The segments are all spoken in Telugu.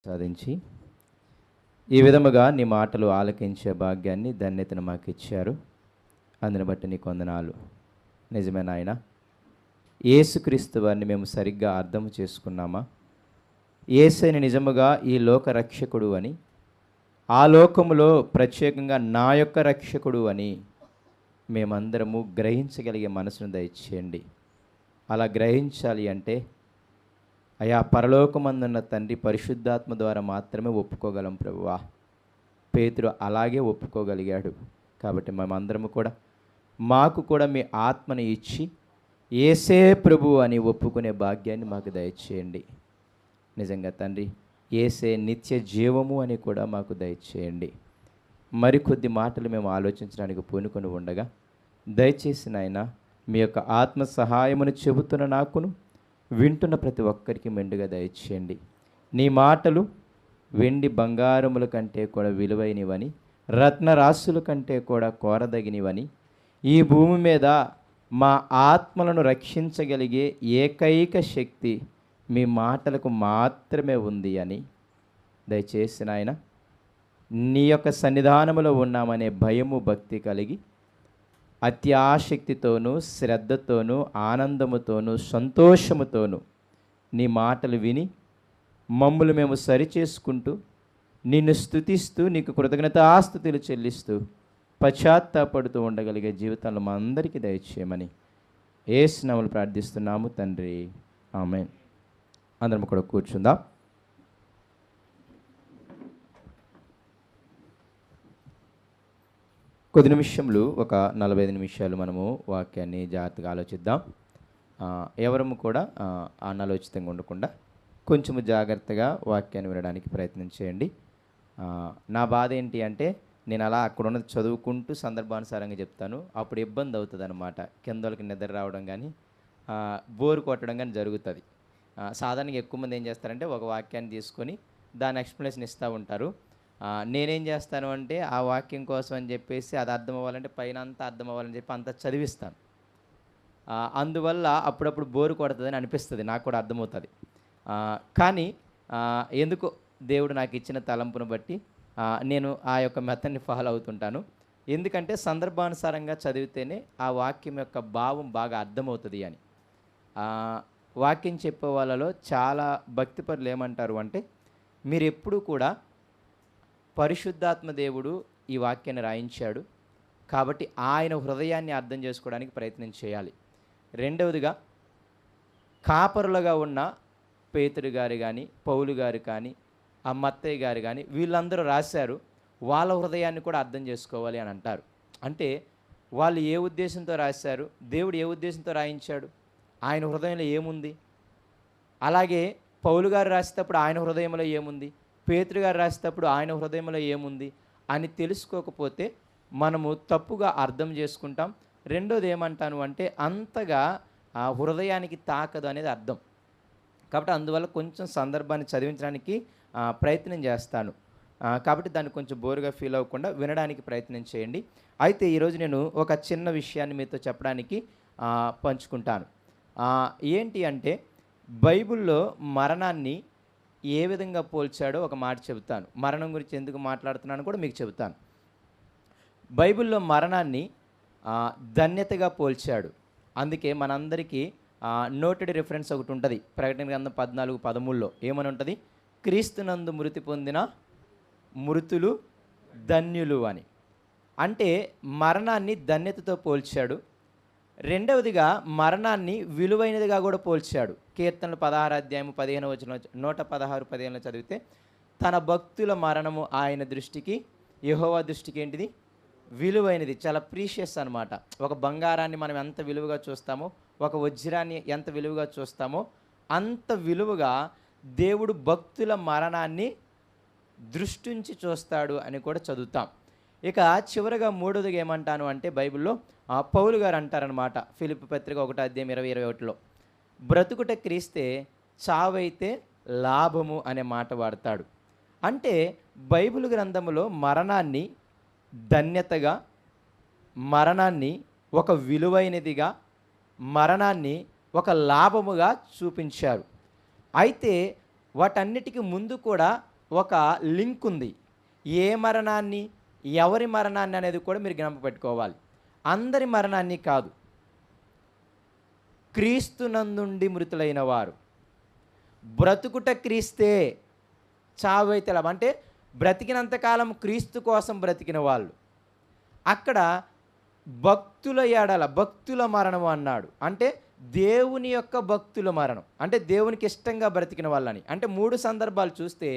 సాధించి ఈ విధముగా నీ మాటలు ఆలకించే భాగ్యాన్ని ధన్యతను మాకు ఇచ్చారు. అందుని బట్టి నీకు వందనాలు. నిజమే నాయన, యేసుక్రీస్తు వారిని మేము సరిగ్గా అర్థం చేసుకున్నామా? యేసుని నిజముగా ఈ లోక రక్షకుడు అని, ఆ లోకములో ప్రత్యేకంగా నా యొక్క రక్షకుడు అని మేమందరము గ్రహించగలిగే మనసును దయచేయండి. అలా గ్రహించాలి అంటే అయా పరలోకమందున్న తండ్రి పరిశుద్ధాత్మ ద్వారా మాత్రమే ఒప్పుకోగలం ప్రభువా. పేతురు అలాగే ఒప్పుకోగలిగాడు. కాబట్టి మేమందరము కూడా మాకు కూడా మీ ఆత్మని ఇచ్చి యేసే ప్రభు అని ఒప్పుకునే భాగ్యాన్ని మాకు దయచేయండి. నిజంగా తండ్రి, యేసే నిత్య జీవము అని కూడా మాకు దయచేయండి. మరికొద్ది మాటలు మేము ఆలోచించడానికి పూనుకొని ఉండగా దయచేసి నాయన మీ యొక్క ఆత్మ సహాయమును చెబుతున్న నాకును వింటున్న ప్రతి ఒక్కరికి మెండుగా దయచేయండి. నీ మాటలు వెండి బంగారముల కంటే కూడా విలువైనవని, రత్నరాశుల కంటే కూడా కోరదగినవని, ఈ భూమి మీద మా ఆత్మలను రక్షించగలిగే ఏకైక శక్తి మీ మాటలకు మాత్రమే ఉంది అని దయచేసి నాయన నీ యొక్క సన్నిధానములో ఉన్నామనే భయము భక్తి కలిగి అత్యాసక్తితోనూ శ్రద్ధతోనూ ఆనందముతోనూ సంతోషముతోనూ నీ మాటలు విని మమ్ములు మేము సరిచేసుకుంటూ నిన్ను స్తుతిస్తూ నీకు కృతజ్ఞతాస్తుతులు చెల్లిస్తూ పశ్చాత్తాపడుతూ ఉండగలిగే జీవితాలు మా అందరికీ దయచేయమని యేసు నామములో ప్రార్థిస్తున్నాము తండ్రి, ఆమేన్. అందరం కూడా కూర్చుందాం. కొద్ది నిమిషములు, ఒక 45 నిమిషాలు మనము వాక్యాన్ని జాగ్రత్తగా ఆలోచిద్దాం. ఎవరము కూడా అనాలోచితంగా ఉండకుండా కొంచెము జాగ్రత్తగా వాక్యాన్ని వినడానికి ప్రయత్నం చేయండి. నా బాధ ఏంటి అంటే, నేను అలా అక్కడ ఉన్నది చదువుకుంటూ సందర్భానుసారంగా చెప్తాను. అప్పుడు ఇబ్బంది అవుతుంది అనమాట. కిందోళ్ళకి నిద్ర రావడం కానీ బోరు కొట్టడం కానీ జరుగుతుంది. సాధారణంగా ఎక్కువ మంది ఏం చేస్తారంటే ఒక వాక్యాన్ని తీసుకొని దాని ఎక్స్ప్లెనేషన్ ఇస్తూ ఉంటారు. నేనేం చేస్తాను అంటే ఆ వాక్యం కోసం అని చెప్పేసి అది అర్థం అవ్వాలంటే పైన అంతా అర్థం అవ్వాలని చెప్పి అంతా చదివిస్తాను. అందువల్ల అప్పుడప్పుడు బోరు కొడుతుందని అనిపిస్తుంది, నాకు కూడా అర్థమవుతుంది. కానీ ఎందుకు దేవుడు నాకు ఇచ్చిన తలంపును బట్టి నేను ఆ యొక్క మెథడ్ని ఫాలో అవుతుంటాను. ఎందుకంటే సందర్భానుసారంగా చదివితేనే ఆ వాక్యం యొక్క భావం బాగా అర్థమవుతుంది అని. వాక్యం చెప్పే వాళ్ళలో చాలా భక్తిపరులు ఏమంటారు అంటే, మీరు ఎప్పుడూ కూడా పరిశుద్ధాత్మ దేవుడు ఈ వాక్యాన్ని రాయించాడు కాబట్టి ఆయన హృదయాన్ని అర్థం చేసుకోవడానికి ప్రయత్నం చేయాలి. రెండవదిగా, కాపరులుగా ఉన్న పేతురు గారు కానీ, పౌలు గారు కానీ, ఆ మత్తయ్య గారు కానీ వీళ్ళందరూ రాశారు, వాళ్ళ హృదయాన్ని కూడా అర్థం చేసుకోవాలి అని అంటారు. అంటే వాళ్ళు ఏ ఉద్దేశంతో రాశారు, దేవుడు ఏ ఉద్దేశంతో రాయించాడు, ఆయన హృదయంలో ఏముంది. అలాగే పౌలు గారు రాసేటప్పుడు ఆయన హృదయంలో ఏముంది, పేతురు గారు రాసేటప్పుడు ఆయన హృదయంలో ఏముంది అని తెలుసుకోకపోతే మనము తప్పుగా అర్థం చేసుకుంటాం. రెండోది ఏమంటాను అంటే, అంతగా హృదయానికి తాకదు అనేది అర్థం. కాబట్టి అందువల్ల కొంచెం సందర్భాన్ని చదివించడానికి ప్రయత్నం చేస్తాను. కాబట్టి దాన్ని కొంచెం బోరుగా ఫీల్ అవ్వకుండా వినడానికి ప్రయత్నం చేయండి. అయితే ఈరోజు నేను ఒక చిన్న విషయాన్ని మీతో చెప్పడానికి పంచుకుంటాను. ఏంటి అంటే, బైబిల్లో మరణాన్ని ఏ విధంగా పోల్చాడో ఒక మాట చెబుతాను. మరణం గురించి ఎందుకు మాట్లాడుతున్నాను కూడా మీకు చెబుతాను. బైబిల్లో మరణాన్ని ధన్యతగా పోల్చాడు. అందుకే మనందరికీ నోటెడ్ రిఫరెన్స్ ఒకటి ఉంటుంది. ప్రకటన గ్రంథం 14:13లో ఏమని ఉంటుంది, క్రీస్తునందు మృతి పొందిన మృతులు ధన్యులు అని. అంటే మరణాన్ని ధన్యతతో పోల్చాడు. రెండవదిగా మరణాన్ని విలువైనదిగా కూడా పోల్చాడు. కీర్తనలు 16:15 116:15 చదివితే, తన భక్తుల మరణము ఆయన దృష్టికి, యెహోవా దృష్టికి ఏంటిది, విలువైనది, చాలా ప్రీషియస్ అనమాట. ఒక బంగారాన్ని మనం ఎంత విలువగా చూస్తామో, ఒక వజ్రాన్ని ఎంత విలువగా చూస్తామో అంత విలువగా దేవుడు భక్తుల మరణాన్ని దృష్టించి చూస్తాడు అని కూడా చదువుతాం. ఇక చివరగా మూడోదిగా ఏమంటాను అంటే, బైబిల్లో పౌలు గారు అంటారనమాట, ఫిలిప్పీ పత్రిక 1:20-21లో, బ్రతుకుట క్రీస్తే చావైతే లాభము అనే మాట వాడతాడు. అంటే బైబిల్ గ్రంథంలో మరణాన్ని ధన్యతగా, మరణాన్ని ఒక విలువైనదిగా, మరణాన్ని ఒక లాభముగా చూపించారు. అయితే వాటన్నిటికీ ముందు కూడా ఒక లింక్ ఉంది. ఏ మరణాన్ని, ఎవరి మరణాన్ని అనేది కూడా మీరు జ్ఞాపకం పెట్టుకోవాలి. అందరి మరణాన్ని కాదు, క్రీస్తునందుండి మృతులైన వారు. బ్రతుకుట క్రీస్తే, చావైతే లాభం. అంటే బ్రతికినంతకాలం క్రీస్తు కోసం బ్రతికిన వాళ్ళు. అక్కడ భక్తుల ఎడల, భక్తుల మరణం అన్నాడు. అంటే దేవుని యొక్క భక్తుల మరణం, అంటే దేవునికి ఇష్టంగా బ్రతికిన వాళ్ళని. అంటే 3 సందర్భాలు చూస్తే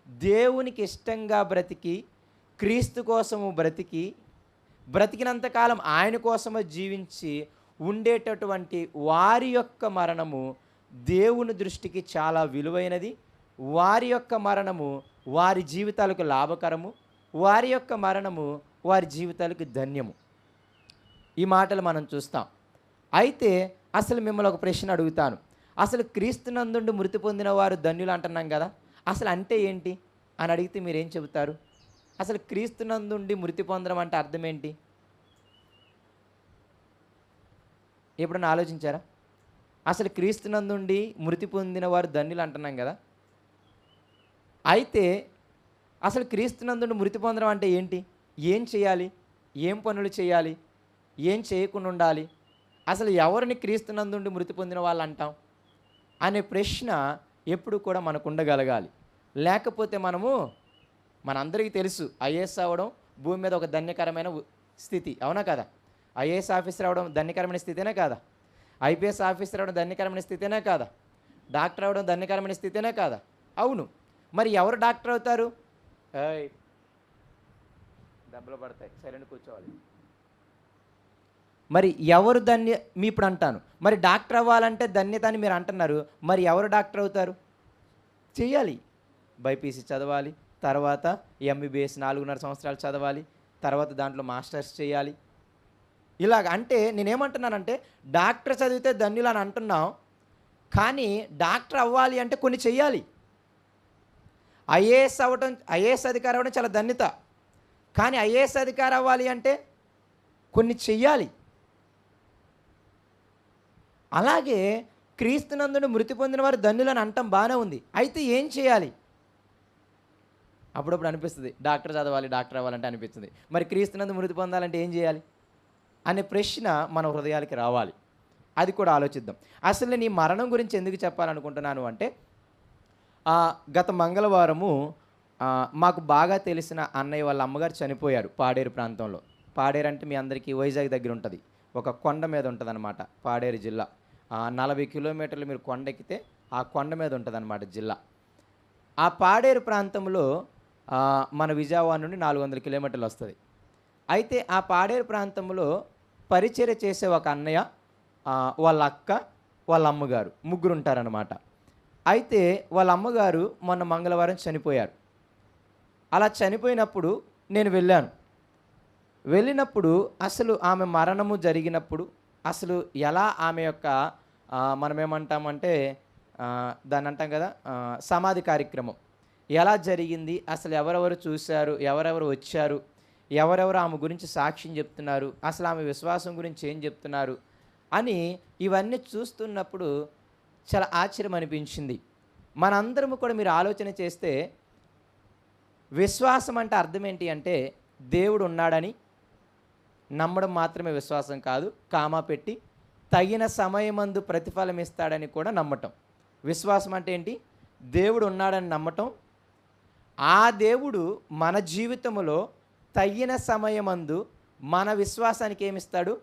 దేవునికి ఇష్టంగా బ్రతికి, క్రీస్తు కోసము బ్రతికి, బ్రతికినంతకాలం ఆయన కోసమే జీవించి ఉండేటటువంటి వారి యొక్క మరణము దేవుని దృష్టికి చాలా విలువైనది. వారి యొక్క మరణము వారి జీవితాలకు లాభకరము, వారి యొక్క మరణము వారి జీవితాలకు ధన్యము. ఈ మాటలు మనం చూస్తాం. అయితే అసలు మిమ్మల్ని ఒక ప్రశ్న అడుగుతాను. అసలు క్రీస్తునందుండి మృతి పొందిన వారు ధన్యులు అంటున్నాం కదా, అసలు అంటే ఏంటి అని అడిగితే మీరేం చెబుతారు? అసలు క్రీస్తునందుండి మృతి పొందడం అంటే అర్థం ఏంటి? ఎప్పుడన్నా ఆలోచించారా? అసలు క్రీస్తునందుండి మృతి పొందిన వారు ధన్యులు అంటున్నాం కదా, అయితే అసలు క్రీస్తునందుండి మృతి పొందడం అంటే ఏంటి? ఏం చేయాలి? ఏం పనులు చేయాలి? ఏం చేయకుండా ఉండాలి? అసలు ఎవరిని క్రీస్తునందుండి మృతి పొందిన వాళ్ళు అంటాం అనే ప్రశ్న ఎప్పుడు కూడా మనకు ఉండగలగాలి. లేకపోతే మనందరికీ తెలుసు, ఐఏఎస్ అవ్వడం భూమి మీద ఒక ధన్యకరమైన స్థితి, అవునా కదా? ఐఏఎస్ ఆఫీసర్ అవ్వడం ధన్యకరమైన స్థితేనే కాదా? ఐపీఎస్ ఆఫీసర్ అవ్వడం ధన్యకరమైన స్థితేనే కాదా? డాక్టర్ అవ్వడం ధన్యకరమైన స్థితేనే కాదా? అవును. మరి ఎవరు డాక్టర్ అవుతారు? దెబ్బలు పడతాయి, సైలెంట్ కూర్చోవాలి. మరి ఎవరు మీ ఇప్పుడు అంటాను, మరి డాక్టర్ అవ్వాలంటే ధన్యత అని మీరు అంటున్నారు. మరి ఎవరు డాక్టర్ అవుతారు? చెయ్యాలి, బైపీసీ చదవాలి, తర్వాత ఎంబీబీఎస్ 4.5 సంవత్సరాలు చదవాలి, తర్వాత దాంట్లో మాస్టర్స్ చేయాలి. ఇలాగ అంటే నేనేమంటున్నానంటే, డాక్టర్ చదివితే ధన్యులు అని అంటున్నాం, కానీ డాక్టర్ అవ్వాలి అంటే కొన్ని చెయ్యాలి. ఐఏఎస్ అధికారి అవ్వడం చాలా ధన్యత, కానీ ఐఏఎస్ అధికారి అవ్వాలి అంటే కొన్ని చెయ్యాలి. అలాగే క్రీస్తునందుండి మృతి పొందిన వారు ధన్యులని అంటాం, బాగానే ఉంది. అయితే ఏం చేయాలి? అప్పుడప్పుడు అనిపిస్తుంది, డాక్టర్ చదవాలి, డాక్టర్ అవ్వాలంటే అనిపిస్తుంది. మరి క్రీస్తునందు మృతి పొందాలంటే ఏం చేయాలి అనే ప్రశ్న మన హృదయాలకి రావాలి. అది కూడా ఆలోచిద్దాం. అసలు నేను ఈ మరణం గురించి ఎందుకు చెప్పాలనుకుంటున్నాను అంటే, గత మంగళవారము మాకు బాగా తెలిసిన అన్నయ్య వాళ్ళ అమ్మగారు చనిపోయారు పాడేరు ప్రాంతంలో. పాడేరు అంటే మీ అందరికీ వైజాగ్ దగ్గర ఉంటుంది, ఒక కొండ మీద ఉంటుంది అనమాట పాడేరు జిల్లా. 40 కిలోమీటర్లు మీరు కొండ ఎక్కితే ఆ కొండ మీద ఉంటుంది అనమాట జిల్లా. ఆ పాడేరు ప్రాంతంలో మన విజయవాడ నుండి 400 కిలోమీటర్లు వస్తుంది. అయితే ఆ పాడేరు ప్రాంతంలో పరిచర్య చేసే ఒక అన్నయ్య, వాళ్ళ అక్క, వాళ్ళ అమ్మగారు, ముగ్గురు ఉంటారనమాట. అయితే వాళ్ళ అమ్మగారు మొన్న మంగళవారం చనిపోయారు. అలా చనిపోయినప్పుడు నేను వెళ్ళినప్పుడు అసలు ఆమె మరణము జరిగినప్పుడు అసలు ఎలా ఆమె యొక్క మనమేమంటామంటే దాన్ని అంటాం కదా, సమాధి కార్యక్రమం ఎలా జరిగింది, అసలు ఎవరెవరు చూశారు, ఎవరెవరు వచ్చారు, ఎవరెవరు ఆమె గురించి సాక్ష్యం చెప్తున్నారు, అసలు ఆమె విశ్వాసం గురించి ఏం చెప్తున్నారు అని ఇవన్నీ చూస్తున్నప్పుడు చాలా ఆశ్చర్యం అనిపించింది. మనందరము కూడా మీరు ఆలోచన చేస్తే, విశ్వాసం అంటే అర్థం ఏంటి అంటే దేవుడు ఉన్నాడని నమ్మడం మాత్రమే విశ్వాసం కాదు, కామా పెట్టి తగిన సమయమందు ప్రతిఫలం ఇస్తాడని కూడా నమ్మటం. విశ్వాసం అంటే ఏంటి? దేవుడు ఉన్నాడని నమ్మటం, ఆ దేవుడు మన జీవితంలో తగిన సమయమందు మన విశ్వాసానికి ఏమిస్తాడు?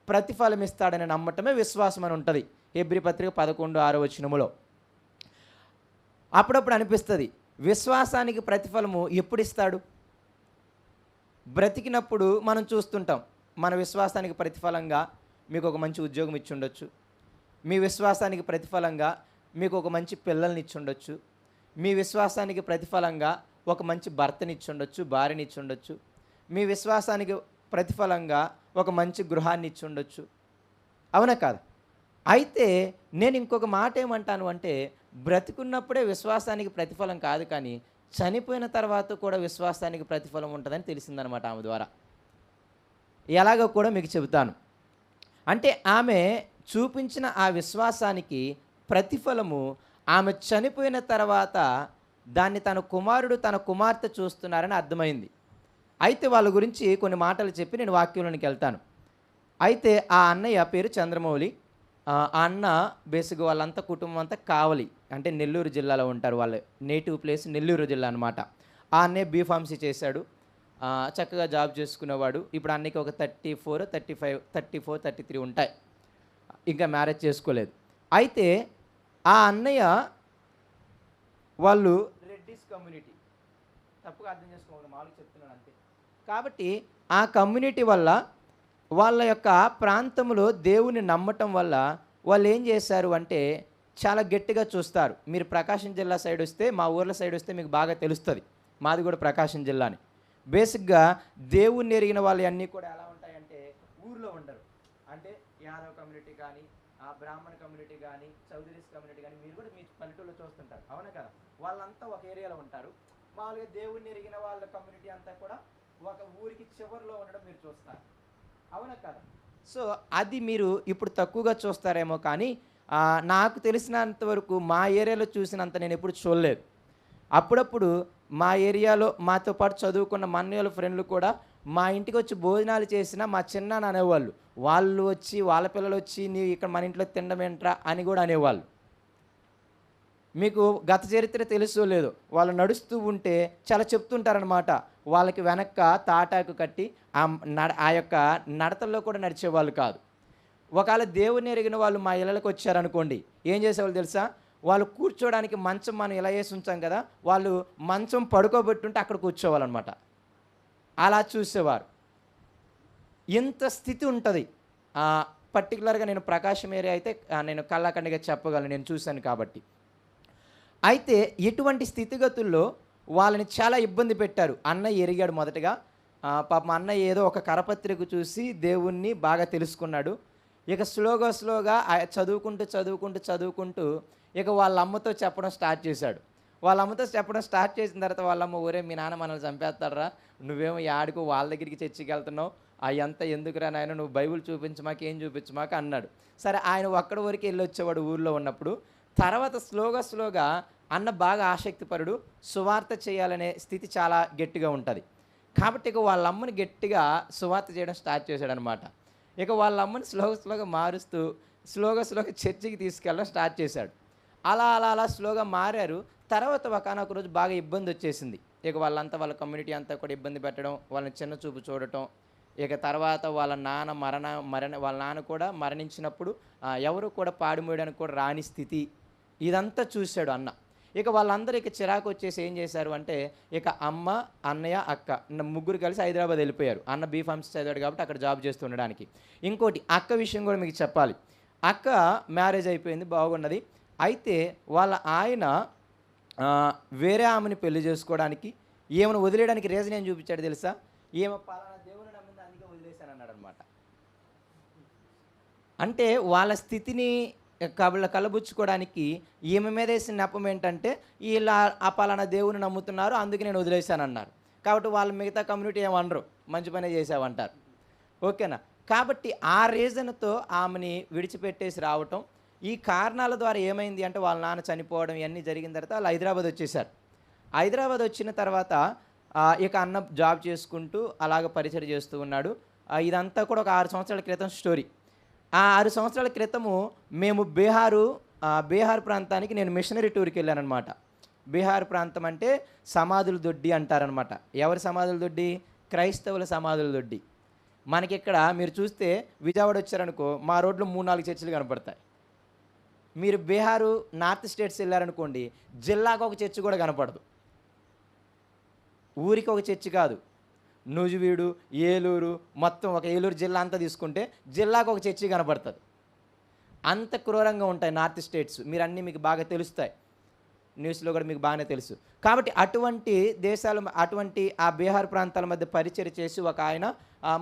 ప్రతిఫలం ఇస్తాడని నమ్మటమే విశ్వాసం అని ఉంటుంది. హెబ్రీ పత్రిక 11:6 అప్పుడప్పుడు అనిపిస్తుంది, విశ్వాసానికి ప్రతిఫలము ఎప్పుడు ఇస్తాడు? బ్రతికినప్పుడు మనం చూస్తుంటాం, మన విశ్వాసానికి ప్రతిఫలంగా మీకు ఒక మంచి ఉద్యోగం ఇచ్చి ఉండొచ్చు, మీ విశ్వాసానికి ప్రతిఫలంగా మీకు ఒక మంచి పిల్లల్ని ఇచ్చి ఉండొచ్చు, మీ విశ్వాసానికి ప్రతిఫలంగా ఒక మంచి భర్తని ఇచ్చి ఉండొచ్చు, భార్యని ఇచ్చి ఉండొచ్చు, మీ విశ్వాసానికి ప్రతిఫలంగా ఒక మంచి గృహాన్ని ఇచ్చి ఉండొచ్చు, అవునా కాదు? అయితే నేను ఇంకొక మాట ఏమంటాను అంటే, బ్రతికున్నప్పుడే విశ్వాసానికి ప్రతిఫలం కాదు, కానీ చనిపోయిన తర్వాత కూడా విశ్వాసానికి ప్రతిఫలం ఉంటుందని తెలిసిందనమాట ఆమె ద్వారా. ఎలాగో కూడా మీకు చెబుతాను. అంటే ఆమె చూపించిన ఆ విశ్వాసానికి ప్రతిఫలము ఆమె చనిపోయిన తర్వాత దాన్ని తన కుమారుడు తన కుమార్తె చూస్తున్నారని అర్థమైంది. అయితే వాళ్ళ గురించి కొన్ని మాటలు చెప్పి నేను వాక్యంలోనికి వెళ్తాను. అయితే ఆ అన్నయ్య పేరు చంద్రమౌళి. ఆ అన్న బేసిక్‌గా వాళ్ళంతా కుటుంబం అంతా కావలి. అంటే నెల్లూరు జిల్లాలో ఉంటారు. వాళ్ళ నేటివ్ ప్లేస్ నెల్లూరు జిల్లా అనమాట. ఆ అన్నయ్య బీఫార్మసీ చేశాడు. చక్కగా జాబ్ చేసుకునేవాడు. ఇప్పుడు అన్నయ్యకి ఒక 34, 35, 34, 33 ఉంటాయి. ఇంకా మ్యారేజ్ చేసుకోలేదు. అయితే ఆ అన్నయ్య వాళ్ళు రెడ్డిస్ కమ్యూనిటీ. తప్పుగా అర్థం చేసుకోకూడదు, మామూలుగా చెప్తున్నాను అంతే. కాబట్టి ఆ కమ్యూనిటీ వల్ల వాళ్ళ యొక్క ప్రాంతంలో దేవుని నమ్మటం వల్ల వాళ్ళు ఏం చేశారు అంటే చాలా గట్టిగా చూస్తారు. మీరు ప్రకాశం జిల్లా సైడ్ వస్తే, మా ఊర్ల సైడ్ వస్తే మీకు బాగా తెలుస్తుంది. మాది కూడా ప్రకాశం జిల్లాని. బేసిక్‌గా దేవుణ్ణి ఎరిగిన వాళ్ళు అన్నీ కూడా ఎలా ఉంటాయంటే ఊర్లో ఉండరు. అంటే యాదవ్ కమ్యూనిటీ కానీ, బ్రాహ్మణ కమ్యూనిటీ కానీ, చౌదరీస్ కమ్యూనిటీ కానీ మీరు కూడా మీ పల్లెటూరులో చూస్తుంటారు. అవునా కదా? వాళ్ళంతా ఒక ఏరియాలో ఉంటారు. మామూలుగా దేవుణ్ణి ఎరిగిన వాళ్ళ కమ్యూనిటీ అంతా కూడా ఒక ఊరికి చివరిలో ఉండడం మీరు చూస్తారు. అవునా కదా? సో అది మీరు ఇప్పుడు తక్కువగా చూస్తారేమో కానీ నాకు తెలిసినంత వరకు మా ఏరియాలో చూసినంత నేను ఎప్పుడు చూడలేదు. అప్పుడప్పుడు మా ఏరియాలో మాతో పాటు చదువుకున్న మా అన్నయ్యోళ్ళ ఫ్రెండ్లు కూడా మా ఇంటికి వచ్చి భోజనాలు చేసినా మా చిన్నాన్న అనేవాళ్ళు. వాళ్ళు వచ్చి వాళ్ళ పిల్లలు వచ్చి నీవు ఇక్కడ మన ఇంట్లో తినడం ఏంట్రా అని కూడా అనేవాళ్ళు. మీకు గత చరిత్ర తెలుసో లేదో, వాళ్ళు నడుస్తూ ఉంటే చాలా చెప్తుంటారనమాట. వాళ్ళకి వెనక్క తాటాకు కట్టి ఆ యొక్క నడతల్లో కూడా నడిచేవాళ్ళు కాదు. ఒకవేళ దేవుని ఎరిగిన వాళ్ళు మా ఇళ్ళకి వచ్చారనుకోండి, ఏం చేసేవాళ్ళు తెలుసా? వాళ్ళు కూర్చోడానికి మంచం మనం ఇలా వేసి ఉంచాం కదా, వాళ్ళు మంచం పడుకోబెట్టుంటే అక్కడ కూర్చోవాలన్నమాట. అలా చూసేవారు. ఇంత స్థితి ఉంటుంది. పర్టికులర్గా నేను ప్రకాశం ఏరియా అయితే నేను కళ్ళాకండిగా చెప్పగలను, నేను చూశాను కాబట్టి. అయితే ఇటువంటి స్థితిగతుల్లో వాళ్ళని చాలా ఇబ్బంది పెట్టారు. అన్నయ్య ఎరిగాడు మొదటగా. పాపం అన్నయ్య ఏదో ఒక కరపత్రిక చూసి దేవుణ్ణి బాగా తెలుసుకున్నాడు. ఇక స్లోగా చదువుకుంటూ ఇక వాళ్ళ అమ్మతో చెప్పడం స్టార్ట్ చేశాడు. వాళ్ళ అమ్మతో చెప్పడం స్టార్ట్ చేసిన తర్వాత వాళ్ళమ్మ, ఒరే మీ నాన్న మనల్ని చంపేస్తాడరా, నువ్వేమో యాడికో వాళ్ళ దగ్గరికి చర్చికి వెళ్తున్నావు, అయ్యంతా ఎందుకురా నాయన, నువ్వు బైబిల్ చూపించమాక ఏం చూపించమాక అన్నాడు. సరే ఆయన ఒక్కడి వరకు వెళ్ళి వచ్చేవాడు ఊళ్ళో ఉన్నప్పుడు. తర్వాత స్లోగా అన్న బాగా ఆసక్తిపరుడు, సువార్త చేయాలనే స్థితి చాలా గట్టిగా ఉంటుంది. కాబట్టి ఇక వాళ్ళ అమ్మని గట్టిగా సువార్త చేయడం స్టార్ట్ చేశాడనమాట. ఇక వాళ్ళ అమ్మని స్లోగా మారుస్తూ స్లోగా చర్చికి తీసుకెళ్ళడం స్టార్ట్ చేశాడు. అలా స్లోగా మారారు. తర్వాత ఒకానొక రోజు బాగా ఇబ్బంది వచ్చేసింది. ఇక వాళ్ళ కమ్యూనిటీ అంతా కూడా ఇబ్బంది పెట్టడం, వాళ్ళని చిన్న చూపు చూడటం. ఇక తర్వాత వాళ్ళ నాన్న కూడా మరణించినప్పుడు ఎవరు కూడా పాడి మోయడానికి కూడా రాని స్థితి. ఇదంతా చూశాడు అన్న. ఇక వాళ్ళందరూ ఇక చిరాకు వచ్చేసి ఏం చేశారు అంటే, ఇక అమ్మ, అన్నయ్య, అక్క ముగ్గురు కలిసి హైదరాబాద్ వెళ్ళిపోయారు. అన్న బీఫార్మసీ చదివాడు కాబట్టి అక్కడ జాబ్ చేస్తూ ఉండడానికి. ఇంకోటి అక్క విషయం కూడా మీకు చెప్పాలి. అక్క మ్యారేజ్ అయిపోయింది, బాగున్నది. అయితే వాళ్ళ ఆయన వేరే ఆమెని పెళ్లి చేసుకోవడానికి, ఈమెను వదిలేయడానికి రీజన్ ఏం చూపించాడు తెలుసా? ఈమె పలానా దేవుని నమ్మింది అందుకే వదిలేశాను అన్నాడు అనమాట. అంటే వాళ్ళ స్థితిని కలబుచ్చుకోవడానికి ఈమె మీద వేసిన నెపం ఏంటంటే, వీళ్ళ ఆ పలానా దేవుని నమ్ముతున్నారు అందుకే నేను వదిలేశాను అన్నారు. కాబట్టి వాళ్ళ మిగతా కమ్యూనిటీ ఏమనరు, మంచి పనే చేసావంటారు. ఓకేనా? కాబట్టి ఆ రీజన్తో ఆమెని విడిచిపెట్టేసి రావటం, ఈ కారణాల ద్వారా ఏమైంది అంటే వాళ్ళ నాన్న చనిపోవడం ఇవన్నీ జరిగిన తర్వాత వాళ్ళు హైదరాబాద్ వచ్చేసారు. హైదరాబాద్ వచ్చిన తర్వాత ఇక అన్న జాబ్ చేసుకుంటూ అలాగ పరిచయం చేస్తూ ఉన్నాడు. ఇదంతా కూడా ఒక 6 సంవత్సరాల క్రితం స్టోరీ. ఆ 6 సంవత్సరాల క్రితము మేము బీహార్ ప్రాంతానికి నేను మిషనరీ టూర్కి వెళ్ళానమాట. బీహార్ ప్రాంతం అంటే సమాధుల దొడ్డి అంటారనమాట. ఎవరి సమాధుల దొడ్డి? క్రైస్తవుల సమాధుల దొడ్డి. మనకిక్కడ మీరు చూస్తే విజయవాడ వచ్చారనుకో, మా రోడ్లో 3-4 చర్చిలు కనపడతాయి. మీరు బీహారు నార్త్ స్టేట్స్ వెళ్ళారనుకోండి, జిల్లాకు ఒక చర్చి కూడా కనపడదు. ఊరికి ఒక చర్చి కాదు, నూజివీడు, ఏలూరు, మొత్తం ఒక ఏలూరు జిల్లా అంతా తీసుకుంటే జిల్లాకు ఒక చర్చి కనపడుతుంది. అంత క్రూరంగా ఉంటాయి నార్త్ స్టేట్స్. మీకు బాగా తెలుస్తాయి, న్యూస్లో కూడా మీకు బాగానే తెలుసు. కాబట్టి అటువంటి దేశాలు, అటువంటి ఆ బీహార్ ప్రాంతాల మధ్య పరిచయం చేసి ఒక ఆయన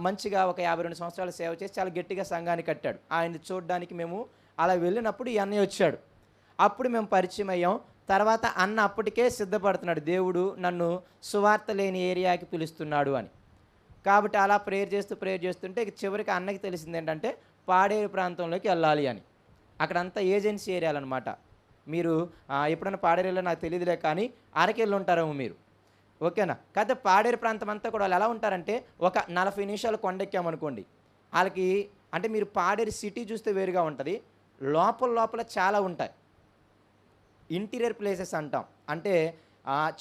మంచిగా ఒక 52 సంవత్సరాలు సేవ చేసి చాలా గట్టిగా సంఘాన్ని కట్టాడు. ఆయన్ని చూడడానికి మేము అలా వెళ్ళినప్పుడు ఈ అన్నయ్య వచ్చాడు. అప్పుడు మేము పరిచయం అయ్యాం. తర్వాత అన్న అప్పటికే సిద్ధపడుతున్నాడు, దేవుడు నన్ను సువార్త లేని ఏరియాకి పిలుస్తున్నాడు అని. కాబట్టి అలా ప్రేయర్ చేస్తుంటే చివరికి అన్నకి తెలిసింది ఏంటంటే పాడేరు ప్రాంతంలోకి వెళ్ళాలి అని. అక్కడంతా ఏజెన్సీ ఏరియాలు అనమాట. మీరు ఎప్పుడైనా పాడేరులో నాకు తెలియదులే కానీ అరకెళ్ళి ఉంటారేమో మీరు. ఓకేనా? కాకపోతే పాడేరు ప్రాంతం అంతా కూడా వాళ్ళు ఎలా ఉంటారంటే ఒక 40 నిమిషాలు కొండెక్కామనుకోండి, ఆళ్ళకి అంటే మీరు పాడేరు సిటీ చూస్తే వేరుగా ఉంటది. లోపల లోపల చాలా ఉంటాయి. ఇంటీరియర్ ప్లేసెస్ అంటాం. అంటే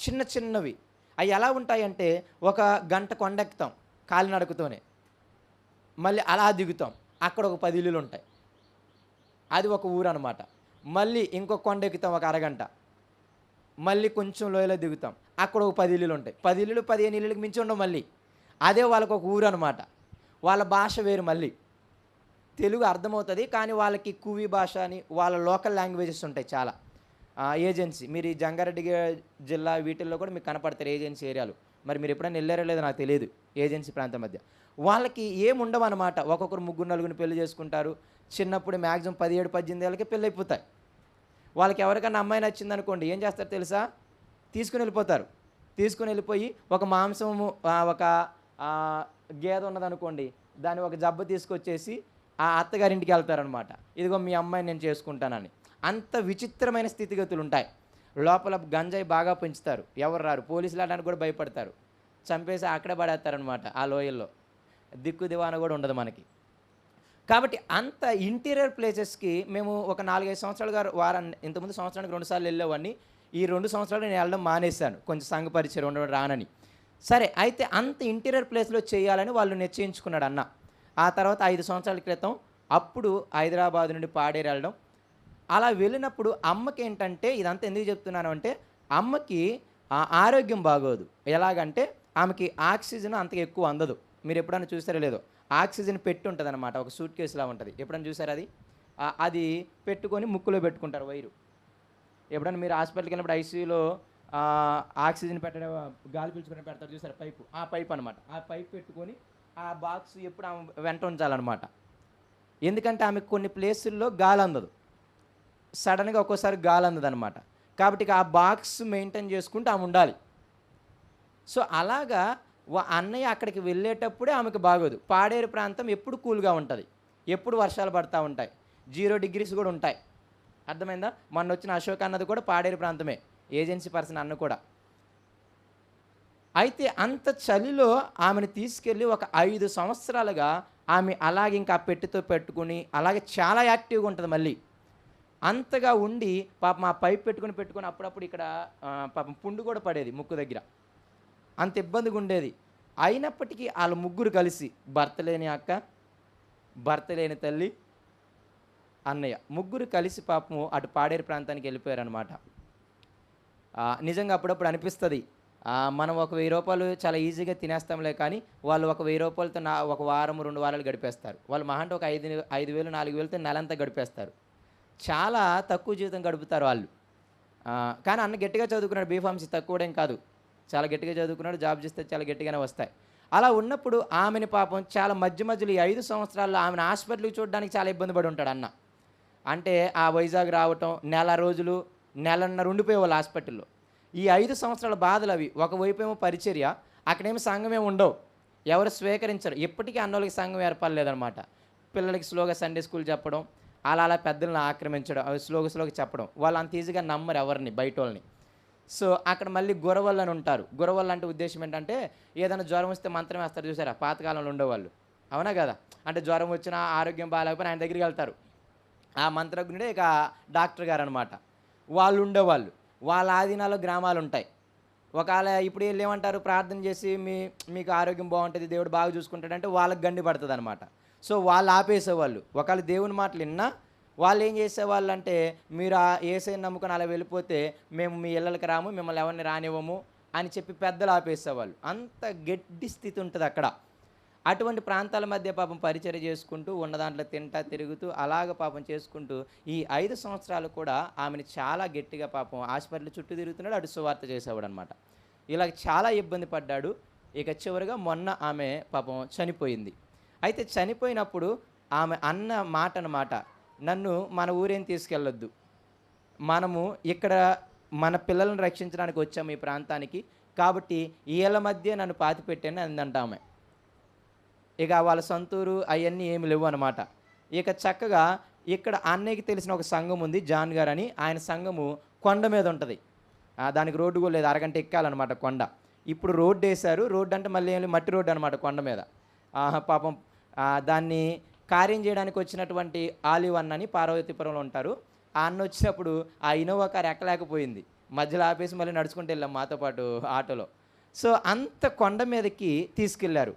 చిన్న చిన్నవి. అయి ఎలా ఉంటాయంటే ఒక గంట కొండెక్కుతాం కాలినడకతోనే. మళ్ళీ అలా దిగుతాం. అక్కడ ఒక 10 ఇల్లులుంటాయి. అది ఒక ఊరనమాట. మళ్ళీ ఇంకో కొండెక్కుతాం ఒక అరగంట. మళ్ళీ కొంచెం లోయలో దిగుతాం. అక్కడ ఒక 10 ఇల్లులుంటాయి. 10 ఇల్లులు, 15 ఇల్లులకి మించి ఉండవు మళ్ళీ. అదే వాళ్ళకొక ఊరనమాట. వాళ్ళ భాష వేరు మళ్ళీ. తెలుగు అర్థమవుతది. కానీ వాళ్ళకి కువి భాష అని వాళ్ళ లోకల్ లాంగ్వేజెస్ ఉంటాయి చాలా. ఏజెన్సీ మీరు ఈ జంగారెడ్డి జిల్లా వీటిల్లో కూడా మీకు కనపడతారు ఏజెన్సీ ఏరియాలు. మరి మీరు ఎప్పుడైనా ఎళ్లారో లేదో నాకు తెలీదు. ఏజెన్సీ ప్రాంతం మధ్య. వాళ్ళకి ఏముండవనమాట. ఒక్కొక్కరు ముగ్గురు, నలుగురిని పెళ్లి చేసుకుంటారు. చిన్నప్పుడు మాక్సిమం 17, 18 ఏళ్ళకే పెళ్ళైపోతాయి. వాళ్ళకి ఎవరికన్నా అమ్మాయి నచ్చిందనుకోండి ఏం చేస్తారో తెలుసా? తీసుకొని వెళ్ళిపోతారు. తీసుకొని వెళ్ళిపోయి ఒక మాంసము ఒక గేదె ఉన్నదనుకోండి, దాన్ని ఒక జబ్బ తీసుకొచ్చేసి ఆ అత్తగారింటికి వెళ్తారనమాట. ఇదిగో మీ అమ్మాయిని నేను చేసుకుంటానని. అంత విచిత్రమైన స్థితిగతులు ఉంటాయి. లోపల గంజాయి బాగా పెంచుతారు. ఎవరు రారు. పోలీసులు అనడానికి కూడా భయపడతారు. చంపేసి అక్కడే పడేస్తారనమాట ఆ లోయల్లో. దిక్కు దివాన కూడా ఉండదు మనకి. కాబట్టి అంత ఇంటీరియర్ ప్లేసెస్‌కి మేము ఒక 4, 5 సంవత్సరాలుగా ఇంతకుముందు సంవత్సరానికి 2 సార్లు వెళ్ళేవాడిని. ఈ 2 సంవత్సరాలు నేను వెళ్ళడం మానేశాను. కొంచెం సంఘ పరిచయం ఉండడం రానని. సరే అయితే అంత ఇంటీరియర్ ప్లేస్‌లో చేయాలని వాళ్ళు నిశ్చయించుకున్నాడు అన్న. ఆ తర్వాత 5 సంవత్సరాల క్రితం అప్పుడు హైదరాబాద్ నుండి పాడేరు వెళ్ళడం. అలా వెళ్ళినప్పుడు అమ్మకేంటంటే ఇదంతా ఎందుకు చెప్తున్నాను అంటే అమ్మకి ఆరోగ్యం బాగోదు. ఎలాగంటే ఆమెకి ఆక్సిజన్ అంతగా ఎక్కువ అందదు. మీరు ఎప్పుడైనా చూసారో లేదో ఆక్సిజన్ పెట్టి ఉంటుందన్నమాట. ఒక సూట్ కేసులా ఉంటుంది. ఎప్పుడైనా చూసారా అది? అది పెట్టుకొని ముక్కులో పెట్టుకుంటారు వైరు. ఎప్పుడైనా మీరు హాస్పిటల్కి వెళ్ళినప్పుడు ఐసీయూలో ఆక్సిజన్ పెట్టడం గాలి పీల్చుకొని పెడతారు చూసారా పైపు, ఆ పైప్ అనమాట. ఆ పైప్ పెట్టుకొని ఆ బాక్స్ ఎప్పుడు ఆమె వెంట ఉంచాలన్నమాట. ఎందుకంటే ఆమెకు కొన్ని ప్లేసుల్లో గాలి అందదు. సడన్గా ఒక్కోసారి గాలి అందదనమాట. కాబట్టి ఆ బాక్స్ మెయింటైన్ చేసుకుంటూ ఆమె ఉండాలి. సో అలాగా అన్నయ్య అక్కడికి వెళ్ళేటప్పుడే ఆమెకు బాగోదు. పాడేరు ప్రాంతం ఎప్పుడు కూల్గా ఉంటుంది. ఎప్పుడు వర్షాలు పడతా ఉంటాయి. 0 డిగ్రీస్ కూడా ఉంటాయి. అర్థమైందా? మొన్న వచ్చిన అశోక్ అన్నది కూడా పాడేరు ప్రాంతమే. ఏజెన్సీ పర్సన్ అన్న కూడా. అయితే అంత చలిలో ఆమెను తీసుకెళ్ళి ఒక 5 సంవత్సరాలుగా ఆమె అలాగే ఇంకా పెట్టెతో పెట్టుకుని అలాగే చాలా యాక్టివ్గా ఉంటుంది మళ్ళీ. అంతగా ఉండి పాపం ఆ పైప్ పెట్టుకొని అప్పుడప్పుడు ఇక్కడ పాపం పుండు కూడా పడేది ముక్కు దగ్గర. అంత ఇబ్బందిగా ఉండేది. అయినప్పటికీ వాళ్ళ ముగ్గురు కలిసి భర్త లేని అక్క, భర్త లేని తల్లి, అన్నయ్య ముగ్గురు కలిసి పాపము అటు పాడేరు ప్రాంతానికి వెళ్ళిపోయారనమాట. నిజంగా అప్పుడప్పుడు అనిపిస్తుంది మనం ఒక 1000 రూపాయలు చాలా ఈజీగా తినేస్తాంలే కానీ వాళ్ళు ఒక 1000 రూపాయలతో ఒక వారం 2 వారాలు గడిపేస్తారు. వాళ్ళు మహా అంటే ఒక 5,000 4,000తో నెలంతా గడిపేస్తారు. చాలా తక్కువ జీవితం గడుపుతారు వాళ్ళు. కానీ అన్న గట్టిగా చదువుకున్నాడు. బీఫార్మసీ తక్కువడేం కాదు. చాలా గట్టిగా చదువుకున్నాడు. జాబ్ చేస్తే చాలా గట్టిగానే వస్తాయి. అలా ఉన్నప్పుడు ఆమెని పాపం చాలా మధ్యలో ఈ 5 సంవత్సరాల్లో ఆమెను హాస్పిటల్కి చూడడానికి చాలా ఇబ్బంది పడి ఉంటాడు అన్న. అంటే ఆ వైజాగ్ రావటం, నెల రోజులు, నెలన్నర ఉండిపోయేవాళ్ళు హాస్పిటల్లో. ఈ 5 సంవత్సరాల బాధలు అవి. ఒకవైపు ఏమో పరిచర్య, అక్కడేమో సంఘమే ఉండవు. ఎవరు స్వీకరించరు. ఇప్పటికీ అన్నోళ్ళకి సంఘం ఏర్పడలేదన్నమాట. పిల్లలకి స్లోగా సండే స్కూల్ చెప్పడం, అలా పిద్దల్ని ఆక్రమించడం, స్లోగా చెప్పడం. వాళ్ళు అంత ఈజీగా నమ్మరు ఎవరిని, బయట వాళ్ళని. సో అక్కడ మళ్ళీ గురవళ్ళు అని ఉంటారు. గురవళ్ళు అంటే ఉద్దేశం ఏంటంటే ఏదైనా జ్వరం వస్తే మంత్రం వేస్తారు చూసారా, పాతకాలంలో ఉండేవాళ్ళు. అవునా కదా? అంటే జ్వరం వచ్చినా ఆరోగ్యం బాగాలేకపోయినా ఆయన దగ్గరికి వెళ్తారు. ఆ మంత్రజ్ఞుడే ఇక డాక్టర్ గారు అనమాట. వాళ్ళు ఉండేవాళ్ళు. వాళ్ళ ఆధీనాల్లో గ్రామాలు ఉంటాయి. ఒకవేళ ఇప్పుడు వీళ్ళు ఏమంటారు, ప్రార్థన చేసి మీకు ఆరోగ్యం బాగుంటుంది, దేవుడు బాగా చూసుకుంటాడంటే వాళ్ళకి గండి పడుతుంది అనమాట. సో వాళ్ళు ఆపేసేవాళ్ళు. ఒకవేళ దేవుని మాటలు విన్నా వాళ్ళు ఏం చేసేవాళ్ళు అంటే, మీరు ఆ యేసయ్యని నమ్ముకొని అలా వెళ్ళిపోతే మేము మీ ఇళ్ళకి రాము, మిమ్మల్ని ఎవరిని రానివ్వము అని చెప్పి పెద్దలు ఆపేసేవాళ్ళు. అంత గడ్డి స్థితి ఉంటుంది అక్కడ. అటువంటి ప్రాంతాల మధ్య పాపం పరిచర్య చేసుకుంటూ ఉన్న దాంట్లో తింటా తిరుగుతూ అలాగ పాపం చేసుకుంటూ ఈ 5 సంవత్సరాలు కూడా ఆమెను చాలా గట్టిగా పాపం హాస్పిటల్ చుట్టూ తిరుగుతున్నాడు, అటు సువార్త చేసేవాడు అనమాట. ఇలా చాలా ఇబ్బంది పడ్డాడు. ఇక చివరిగా మొన్న ఆమె పాపం చనిపోయింది. అయితే చనిపోయినప్పుడు ఆమె అన్న మాట అన్నమాట, నన్ను మన ఊరేం తీసుకెళ్ళొద్దు, మనము ఇక్కడ మన పిల్లలను రక్షించడానికి వచ్చాము ఈ ప్రాంతానికి, కాబట్టి వీళ్ళ మధ్య నన్ను పాతిపెట్టాను అందంట ఆమె. ఇక వాళ్ళ సొంతూరు అవన్నీ ఏమి లేవు అనమాట. ఇక చక్కగా ఇక్కడ అన్నయ్యకి తెలిసిన ఒక సంఘం ఉంది, జాన్ గారు అని. ఆయన సంఘము కొండ మీద ఉంటుంది. దానికి రోడ్డు కూడా లేదు, అరగంట ఎక్కాలన్నమాట కొండ. ఇప్పుడు రోడ్డు వేశారు. రోడ్డు అంటే మళ్ళీ ఏమి మట్టి రోడ్డు అనమాట కొండ మీద. పాపం దాన్ని కార్యం చేయడానికి వచ్చినటువంటి ఆలివ్ అన్నని పార్వతీపురంలో ఉంటారు. ఆ అన్న వచ్చినప్పుడు ఆ ఇనోవా కారు ఎక్కలేకపోయింది. మధ్యలో ఆపేసి మళ్ళీ నడుచుకుంటూ వెళ్ళాం మాతో పాటు ఆటోలో. సో అంత కొండ మీదకి తీసుకెళ్లారు.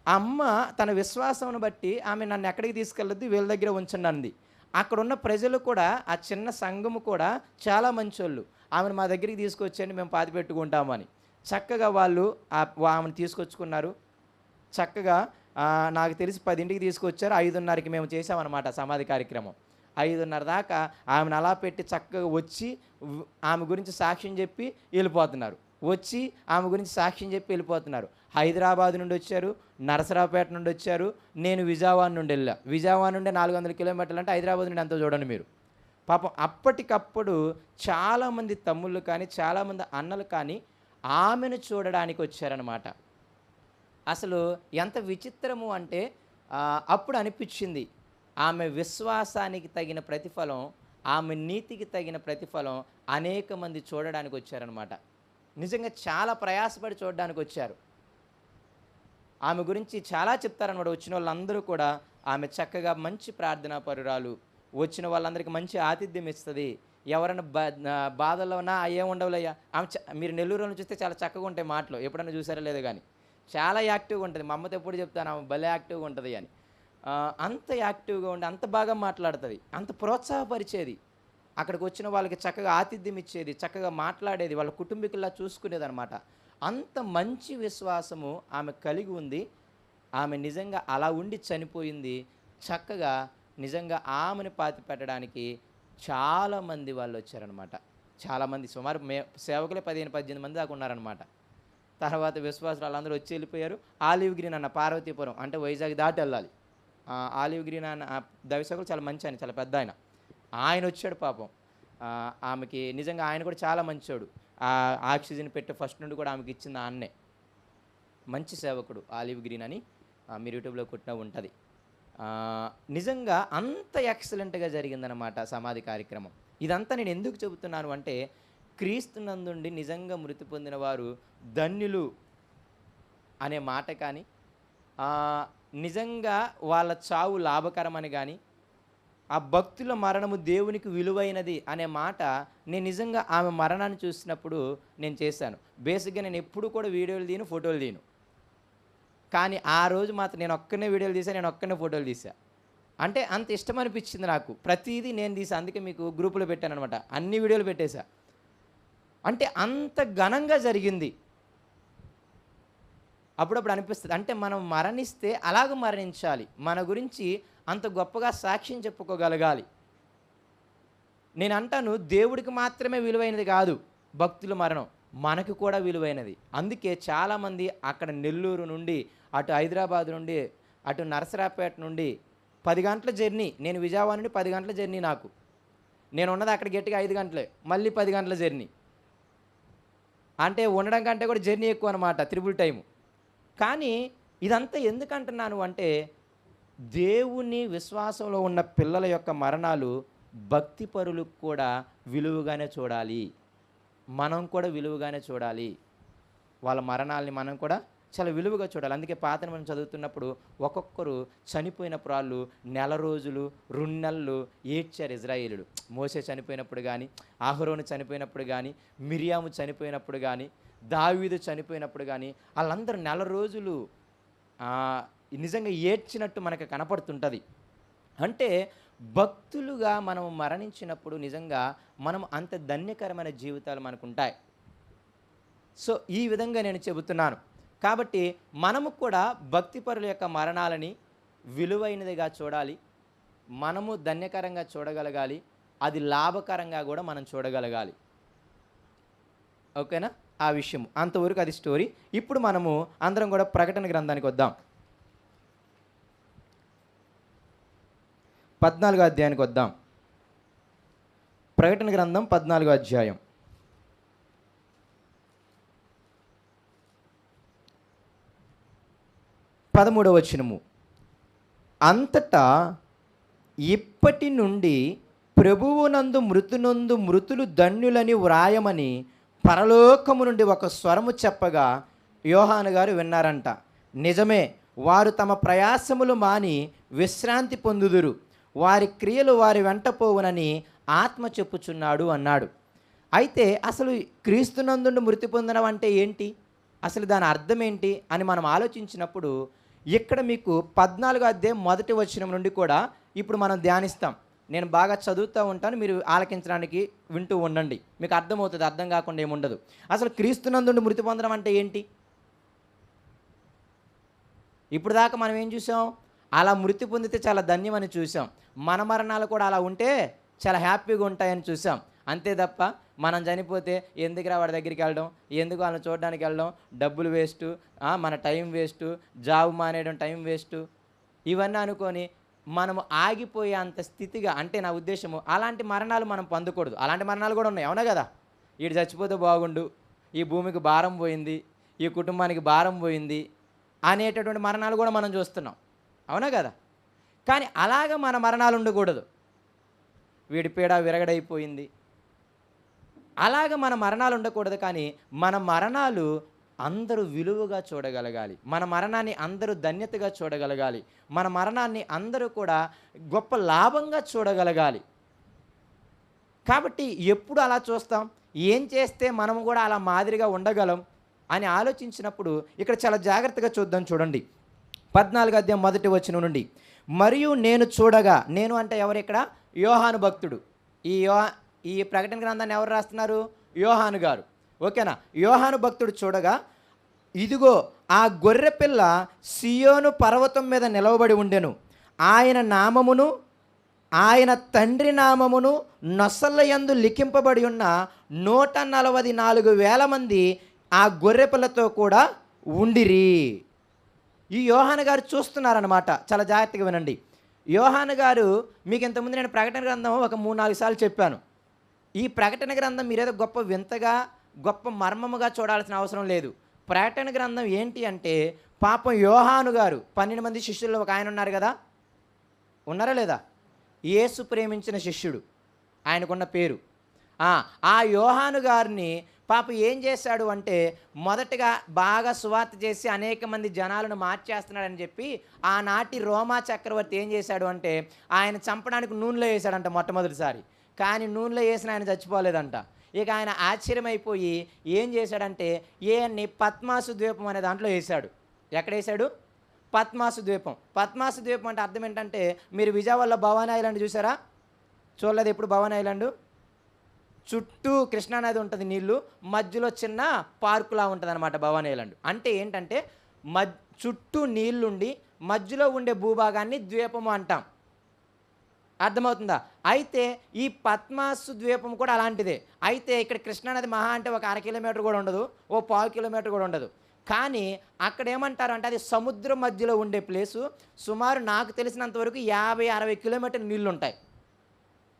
అమ్మ తన విశ్వాసమును బట్టి ఆమె నన్ను ఎక్కడికి తీసుకెళ్ళొద్దు, వీళ్ళ దగ్గర ఉంచండి అంది. అక్కడున్న ప్రజలు కూడా, ఆ చిన్న సంఘము కూడా చాలా మంచోళ్ళు. ఆమెను మా దగ్గరికి తీసుకొచ్చండి, మేము పాతి పెట్టుకుంటామని చక్కగా వాళ్ళు ఆమెను తీసుకొచ్చుకున్నారు. చక్కగా నాకు తెలిసి 10ంటికి తీసుకొచ్చారు. 5:30కి మేము చేసామన్నమాట సమాధి కార్యక్రమం. 5:30 దాకా ఆమెను అలా పెట్టి చక్కగా వచ్చి ఆమె గురించి సాక్ష్యం చెప్పి వెళ్ళిపోతున్నారు. ఆమె గురించి సాక్ష్యం చెప్పి వెళ్ళిపోతున్నారు. హైదరాబాద్ నుండి వచ్చారు, నరసరావుపేట నుండి వచ్చారు, నేను విజయవాడ నుండి వెళ్ళా. విజయవాడ నుండి 400 కిలోమీటర్లు అంటే హైదరాబాద్ నుండి ఎంతో చూడండి మీరు. పాపం అప్పటికప్పుడు చాలామంది తమ్ముళ్ళు కానీ, చాలామంది అన్నలు కానీ ఆమెను చూడడానికి వచ్చారనమాట. అసలు ఎంత విచిత్రము అంటే అప్పుడు అనిపించింది, ఆమె విశ్వాసానికి తగిన ప్రతిఫలం, ఆమె నీతికి తగిన ప్రతిఫలం అనేక మంది చూడడానికి వచ్చారనమాట. నిజంగా చాలా ప్రయాసపడి చూడడానికి వచ్చారు. ఆమె గురించి చాలా చెప్తారనమాట. వచ్చిన వాళ్ళందరూ కూడా ఆమె చక్కగా మంచి ప్రార్థనా పరురాలు, వచ్చిన వాళ్ళందరికీ మంచి ఆతిథ్యం ఇస్తుంది. ఎవరైనా బాధల్లో ఉన్నా అయ్యే ఉండవులయ్యా. ఆమె మీరు నెల్లూరులో చూస్తే చాలా చక్కగా ఉంటాయి మాటలు, ఎప్పుడైనా చూసారో లేదో కానీ చాలా యాక్టివ్గా ఉంటుంది. మా అమ్మతో ఎప్పుడు చెప్తాను ఆమె భలే యాక్టివ్గా ఉంటుంది అని. అంత యాక్టివ్గా ఉండి అంత బాగా మాట్లాడుతుంది, అంత ప్రోత్సాహపరిచేది. అక్కడికి వచ్చిన వాళ్ళకి చక్కగా ఆతిథ్యం ఇచ్చేది, చక్కగా మాట్లాడేది, వాళ్ళ కుటుంబీకుల్లా చూసుకునేది అనమాట. అంత మంచి విశ్వాసము ఆమె కలిగి ఉంది. ఆమె నిజంగా అలా ఉండి చనిపోయింది. చక్కగా నిజంగా ఆమెను పాతి పెట్టడానికి చాలామంది వాళ్ళు వచ్చారనమాట. చాలామంది సుమారు సేవకులే 15-18 మంది దాకా ఉన్నారనమాట. తర్వాత విశ్వాసులు వాళ్ళందరూ వచ్చి వెళ్ళిపోయారు. ఆలివ్ గ్రీన్ అన్న పార్వతీపురం అంటే వైజాగ్ దాటి వెళ్ళాలి. ఆలివ్ గ్రీన్ అన్న దైవసేవకులు చాలా మంచి ఆయన, చాలా పెద్ద ఆయన. ఆయన వచ్చాడు పాపం. ఆమెకి నిజంగా ఆయన కూడా చాలా మంచోడు. ఆక్సిజన్ పెట్టి ఫస్ట్ నుండి కూడా ఆమెకి ఇచ్చింది ఆయన్నే. మంచి సేవకుడు ఆలివ్ గ్రీన్ అని మీరు యూట్యూబ్లో కొట్టినా ఉంటుంది. నిజంగా అంత ఎక్సలెంట్గా జరిగిందనమాట సమాధి కార్యక్రమం. ఇదంతా నేను ఎందుకు చెబుతున్నాను అంటే, క్రీస్తునందుండి నిజంగా మృతి పొందిన వారు ధన్యులు అనే మాట కానీ, నిజంగా వాళ్ళ చావు లాభకరమని కానీ, ఆ భక్తుల మరణము దేవునికి విలువైనది అనే మాట నేను నిజంగా ఆమె మరణాన్ని చూసినప్పుడు నేను చేశాను. బేసిక్గా నేను ఎప్పుడు కూడా వీడియోలు తీను, ఫోటోలు తీను. కానీ ఆ రోజు మాత్రం నేను ఒక్కనే వీడియోలు తీసాను, నేను ఒక్కనే ఫోటోలు తీసా. అంటే అంత ఇష్టం అనిపించింది నాకు. ప్రతిదీ నేను తీసా. అందుకే మీకు గ్రూపులో పెట్టాను అనమాట. అన్ని వీడియోలు పెట్టేశా. అంటే అంత ఘనంగా జరిగింది. అప్పుడప్పుడు అనిపిస్తుంది, అంటే మనం మరణిస్తే అలాగ మరణించాలి, మన గురించి అంత గొప్పగా సాక్ష్యం చెప్పుకోగలగాలి. నేను అంటాను, దేవుడికి మాత్రమే విలువైనది కాదు భక్తుల మరణం, మనకు కూడా విలువైనది. అందుకే చాలామంది అక్కడ నెల్లూరు నుండి, అటు హైదరాబాద్ నుండి, అటు నరసరావుపేట నుండి 10 గంటల జర్నీ. నేను విజయవాడ నుండి 10 గంటల జర్నీ నాకు. నేను ఉన్నది అక్కడ గట్టిగా 5 గంటలే, మళ్ళీ 10 గంటల జర్నీ. అంటే ఉండడం కంటే కూడా జర్నీ ఎక్కువ అనమాట, త్రిబుల్ టైము. కానీ ఇదంతా ఎందుకంటున్నాను అంటే, దేవుని విశ్వాసంలో ఉన్న పిల్లల యొక్క మరణాలు భక్తిపరులకు కూడా విలువగానే చూడాలి. మనం కూడా విలువగానే చూడాలి. వాళ్ళ మరణాలని మనం కూడా చాలా విలువగా చూడాలి. అందుకే పాతను మనం చదువుతున్నప్పుడు ఒక్కొక్కరు చనిపోయినప్పుడు వాళ్ళు నెల రోజులు, 2 నెలలు ఏడ్చారు ఇజ్రాయేలులు. మోసే చనిపోయినప్పుడు కానీ, అహరోను చనిపోయినప్పుడు కానీ, మిరియాము చనిపోయినప్పుడు కానీ, దావీదు చనిపోయినప్పుడు కానీ, వాళ్ళందరూ నెల రోజులు నిజంగా ఏడ్చినట్టు మనకు కనపడుతుంటుంది. అంటే భక్తులుగా మనం మరణించినప్పుడు నిజంగా మనం అంత ధన్యకరమైన జీవితాలు మనకు ఉంటాయి. సో ఈ విధంగా నేను చెబుతున్నాను. కాబట్టి మనము కూడా భక్తిపరుల యొక్క మరణాలని విలువైనదిగా చూడాలి, మనము ధన్యకరంగా చూడగలగాలి, అది లాభకరంగా కూడా మనం చూడగలగాలి. ఓకేనా? ఆ విషయం అంతవరకు అది స్టోరీ. ఇప్పుడు మనము అందరం కూడా ప్రకటన గ్రంథానికి వద్దాం. 14వ అధ్యాయానికి వద్దాం. ప్రకటన గ్రంథం 14వ అధ్యాయం. పదమూడవ వచనము. అంతటా ఇప్పటి నుండి ప్రభువునందు మృతునందు మృతులు ధన్యులని వ్రాయమని పరలోకము నుండి ఒక స్వరము చెప్పగా యోహాను గారు విన్నారంట. నిజమే, వారు తమ ప్రయాసములు మాని విశ్రాంతి పొందుదురు, వారి క్రియలు వారి వెంట పోవునని ఆత్మ చెప్పుచున్నాడు అన్నాడు. అయితే అసలు క్రీస్తునందు మృతి పొందడం అంటే ఏంటి, అసలు దాని అర్థం ఏంటి అని మనం ఆలోచించినప్పుడు ఇక్కడ మీకు 14వ అధ్యాయం 1వ వచనం నుండి కూడా ఇప్పుడు మనం ధ్యానిస్తాం. నేను బాగా చదువుతూ ఉంటాను, మీరు ఆలకించడానికి వింటూ ఉండండి, మీకు అర్థమవుతుంది, అర్థం కాకుండా ఏముండదు. అసలు క్రీస్తునందు మృతి పొందడం అంటే ఏంటి? ఇప్పుడు దాకా మనం ఏం చూసాం? అలా మృతి పొందితే చాలా ధన్యమని చూసాం. మన మరణాలు కూడా అలా ఉంటే చాలా హ్యాపీగా ఉంటాయని చూసాం. అంతే తప్ప మనం చనిపోతే ఎందుకురా వాడి దగ్గరికి వెళ్ళడం, ఎందుకు వాళ్ళని చూడడానికి వెళ్ళడం, డబ్బులు వేస్టు, మన టైం వేస్టు, జాబ్ మానేయడం టైం వేస్టు, ఇవన్నీ అనుకొని మనము ఆగిపోయే అంత స్థితిగా, అంటే నా ఉద్దేశము అలాంటి మరణాలు మనం పొందకూడదు. అలాంటి మరణాలు కూడా ఉన్నాయి, అవునా కదా? వీడు చచ్చిపోతే బాగుండు, ఈ భూమికి భారం పోయింది, ఈ కుటుంబానికి భారం పోయింది అనేటటువంటి మరణాలు కూడా మనం చూస్తున్నాం, అవునా కదా? కానీ అలాగ మన మరణాలు ఉండకూడదు. వీడి పీడ విరగడైపోయింది, అలాగ మన మరణాలు ఉండకూడదు. కానీ మన మరణాలు అందరూ విలువగా చూడగలగాలి, మన మరణాన్ని అందరూ ధన్యతగా చూడగలగాలి, మన మరణాన్ని అందరూ కూడా గొప్ప లాభంగా చూడగలగాలి. కాబట్టి ఎప్పుడు అలా చూస్తాం? ఏం చేస్తే మనము కూడా అలా మాదిరిగా ఉండగలం అని ఆలోచించినప్పుడు ఇక్కడ చాలా జాగ్రత్తగా చూద్దాం. చూడండి 14వ అధ్యాయం 1వ వచనం నుండి. మరియు నేను చూడగా, నేను అంటే ఎవరు ఇక్కడ? యోహాను భక్తుడు. ఈ ప్రకటన గ్రంథాన్ని ఎవరు రాస్తున్నారు? యోహాను గారు, ఓకేనా? యోహాను భక్తుడు చూడగా, ఇదిగో ఆ గొర్రెపిల్ల సియోను పర్వతం మీద నిలవబడి ఉండెను, ఆయన నామమును ఆయన తండ్రి నామమును నొసళ్ళ యందు లిఖింపబడి ఉన్న 144,000 మంది ఆ గొర్రెపిల్లతో కూడా ఉండిరి. ఈ యోహాను గారు చూస్తున్నారన్నమాట. చాలా జాగ్రత్తగా వినండి. యోహాను గారు మీకు ఇంతకుముందు నేను ప్రకటన గ్రంథం ఒక 3-4 సార్లు చెప్పాను. ఈ ప్రకటన గ్రంథం మీరేదో గొప్ప వింతగా గొప్ప మర్మముగా చూడాల్సిన అవసరం లేదు. ప్రకటన గ్రంథం ఏంటి అంటే, పాపం యోహాను గారు 12 మంది శిష్యుల్లో ఒక ఆయన ఉన్నారు కదా, ఉన్నారా లేదా? యేసు ప్రేమించిన శిష్యుడు, ఆయనకున్న పేరు. ఆ యోహాను గారిని పాప ఏం చేశాడు అంటే, మొదటగా బాగా సువార్త చేసి అనేక మంది జనాలను మార్చేస్తున్నాడని చెప్పి ఆనాటి రోమా చక్రవర్తి ఏం చేశాడు అంటే, ఆయన చంపడానికి నూనెలో వేశాడంట మొట్టమొదటిసారి. కానీ నూనెలో వేసిన ఆయన చచ్చిపోలేదంట. ఇక ఆయన ఆశ్చర్యమైపోయి ఏం చేశాడంటే, పద్మాసు ద్వీపం అనే దాంట్లో వేశాడు. ఎక్కడ వేశాడు? పద్మాసు ద్వీపం. పద్మాసు ద్వీపం అంటే అర్థం ఏంటంటే, మీరు విజయవాడలో భవానీ ఐలాండ్ చూసారా? చూడలేదు ఎప్పుడు భవానీ ఐలాండ్? చుట్టూ కృష్ణానది ఉంటుంది, నీళ్ళు మధ్యలో చిన్న పార్కులా ఉంటుంది అనమాట భవానీ ఐలాండ్. అంటే ఏంటంటే చుట్టూ నీళ్ళుండి మధ్యలో ఉండే భూభాగాన్ని ద్వీపము అంటాం. అర్థమవుతుందా? అయితే ఈ పద్మాసు ద్వీపం కూడా అలాంటిదే. అయితే ఇక్కడ కృష్ణానది మహా అంటే ఒక 1/2 కిలోమీటర్ కూడా ఉండదు, ఓ 1/4 కిలోమీటర్ కూడా ఉండదు. కానీ అక్కడ ఏమంటారు అంటే, అది సముద్రం మధ్యలో ఉండే ప్లేసు. సుమారు నాకు తెలిసినంతవరకు 50-60 కిలోమీటర్ల నీళ్ళు ఉంటాయి.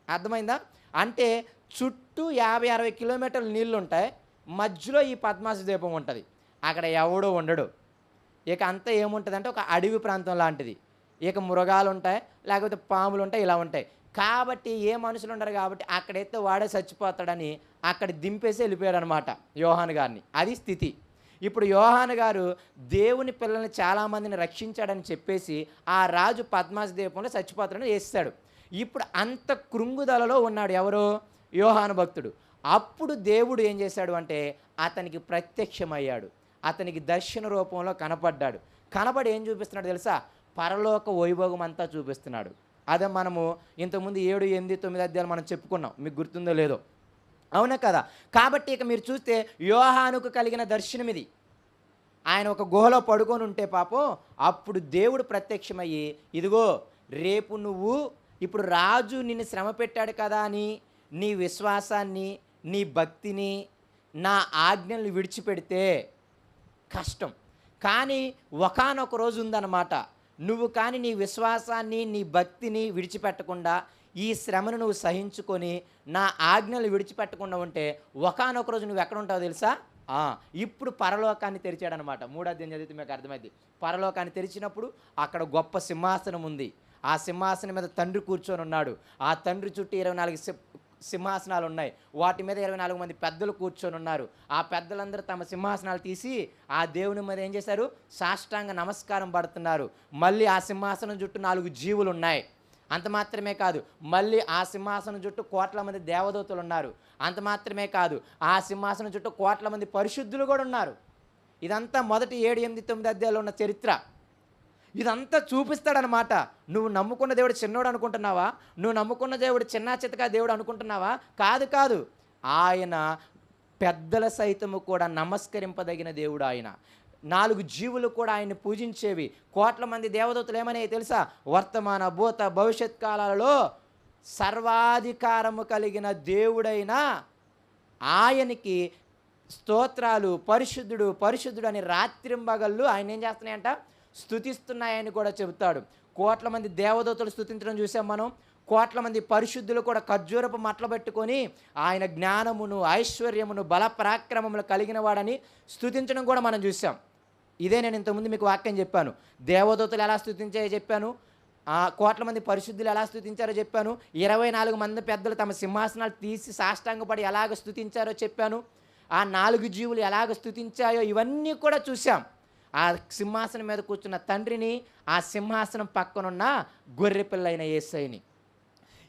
అర్థమైందా? అంటే చుట్టూ 50-60 కిలోమీటర్ల నీళ్ళు ఉంటాయి, మధ్యలో ఈ పద్మాసు ద్వీపం ఉంటుంది. అక్కడ ఎవడో ఉండడు. ఇక అంతా ఏముంటుంది అంటే ఒక అడవి ప్రాంతం లాంటిది. ఇక మృగాలు ఉంటాయి, లేకపోతే పాములు ఉంటాయి, ఇలా ఉంటాయి. కాబట్టి ఏ మనుషులు ఉండరు కాబట్టి అక్కడైతే వాడే చచ్చిపోతాడని అక్కడ దింపేసి వెళ్ళిపోయాడు అనమాట యోహాను గారిని. అది స్థితి. ఇప్పుడు యోహాను గారు దేవుని పిల్లల్ని చాలామందిని రక్షించాడని చెప్పేసి ఆ రాజు పద్మాసు ద్వీపంలో చచ్చిపోతాడని వేస్తాడు. ఇప్పుడు అంత కృంగుదలలో ఉన్నాడు ఎవరో? యోహాను భక్తుడు. అప్పుడు దేవుడు ఏం చేశాడు అంటే, అతనికి ప్రత్యక్షమయ్యాడు, అతనికి దర్శన రూపంలో కనపడ్డాడు. కనపడి ఏం చూపిస్తున్నాడు తెలుసా? పరలోక వైభోగం అంతా చూపిస్తున్నాడు. అదే మనము ఇంతకుముందు 7, 8, 9 అధ్యాయాలు మనం చెప్పుకున్నాం, మీకు గుర్తుందో లేదో, అవునా కదా? కాబట్టి ఇక మీరు చూస్తే యోహానుకు కలిగిన దర్శనం ఇది. ఆయన ఒక గుహలో పడుకొని ఉంటే పాపం, అప్పుడు దేవుడు ప్రత్యక్షమయ్యి, ఇదిగో రేపు నువ్వు ఇప్పుడు రాజు నిన్ను శ్రమ పెట్టాడు కదా అని నీ విశ్వాసాన్ని, నీ భక్తిని, నా ఆజ్ఞల్ని విడిచిపెడితే కష్టం. కానీ ఒకానొక రోజు ఉందన్నమాట, నువ్వు కానీ నీ విశ్వాసాన్ని, నీ భక్తిని విడిచిపెట్టకుండా, ఈ శ్రమను నువ్వు సహించుకొని నా ఆజ్ఞలు విడిచిపెట్టకుండా ఉంటే ఒకానొక రోజు నువ్వు ఎక్కడ ఉంటావో తెలుసా? ఇప్పుడు పరలోకాన్ని తెరిచాడనమాట. 3వ అధ్యాయం చదివితే మీకు అర్థమైంది. పరలోకాన్ని తెరిచినప్పుడు అక్కడ గొప్ప సింహాసనం ఉంది, ఆ సింహాసనం మీద తండ్రి కూర్చొని ఉన్నాడు. ఆ తండ్రి చుట్టూ 24 సింహాసనాలు ఉన్నాయి. వాటి మీద 24 మంది పెద్దలు కూర్చొని ఉన్నారు. ఆ పెద్దలందరూ తమ సింహాసనాలు తీసి ఆ దేవుని మీద ఏం చేశారు? సాష్టాంగ నమస్కారం పడుతున్నారు. మళ్ళీ ఆ సింహాసనం చుట్టూ 4 జీవులు ఉన్నాయి. అంత మాత్రమే కాదు, మళ్ళీ ఆ సింహాసనం చుట్టూ కోట్ల మంది దేవదూతలు ఉన్నారు. అంత మాత్రమే కాదు, ఆ సింహాసనం చుట్టూ కోట్ల మంది పరిశుద్ధులు కూడా ఉన్నారు. ఇదంతా మొదటి 7, 8, 9 అధ్యాయాలు ఉన్న చరిత్ర. ఇదంతా చూపిస్తాడనమాట. నువ్వు నమ్ముకున్న దేవుడు చిన్నోడు అనుకుంటున్నావా? నువ్వు నమ్ముకున్న దేవుడు చిన్నా చితకా దేవుడు అనుకుంటున్నావా? కాదు కాదు. ఆయన పెద్దల సైతము కూడా నమస్కరింపదగిన దేవుడు ఆయన. 4 జీవులు కూడా ఆయన్ని పూజించేవి. కోట్ల మంది దేవదూతలు ఏమనేవి తెలుసా? వర్తమాన భూత భవిష్యత్ కాలాలలో సర్వాధికారము కలిగిన దేవుడైన ఆయనకి స్తోత్రాలు, పరిశుద్ధుడు పరిశుద్ధుడు అని రాత్రింబగళ్ళు ఆయన ఏం చేస్తున్నాయంట? స్తుతిస్తున్నాయని కూడా చెబుతాడు. కోట్ల మంది దేవదూతలు స్తుతించడం చూసాం మనం. కోట్ల మంది పరిశుద్ధులు కూడా ఖర్జూరపు మట్టలు పెట్టుకొని ఆయన జ్ఞానమును, ఐశ్వర్యమును, బల పరాక్రమములు కలిగిన వాడని స్తుతించడం కూడా మనం చూసాం. ఇదే నేను ఇంతకుముందు మీకు వాక్యం చెప్పాను. దేవదూతలు ఎలా స్తుతించాయో చెప్పాను. కోట్ల మంది పరిశుద్ధులు ఎలా స్తుతించారో చెప్పాను. 24 మంది పెద్దలు తమ సింహాసనాలు తీసి సాష్టాంగపడి ఎలాగ స్తుతించారో చెప్పాను. ఆ 4 జీవులు ఎలాగ స్తుతించాయో ఇవన్నీ కూడా చూసాం. ఆ సింహాసనం మీద కూర్చున్న తండ్రిని, ఆ సింహాసనం పక్కనున్న గొర్రెపిల్లైన యేసయ్యని,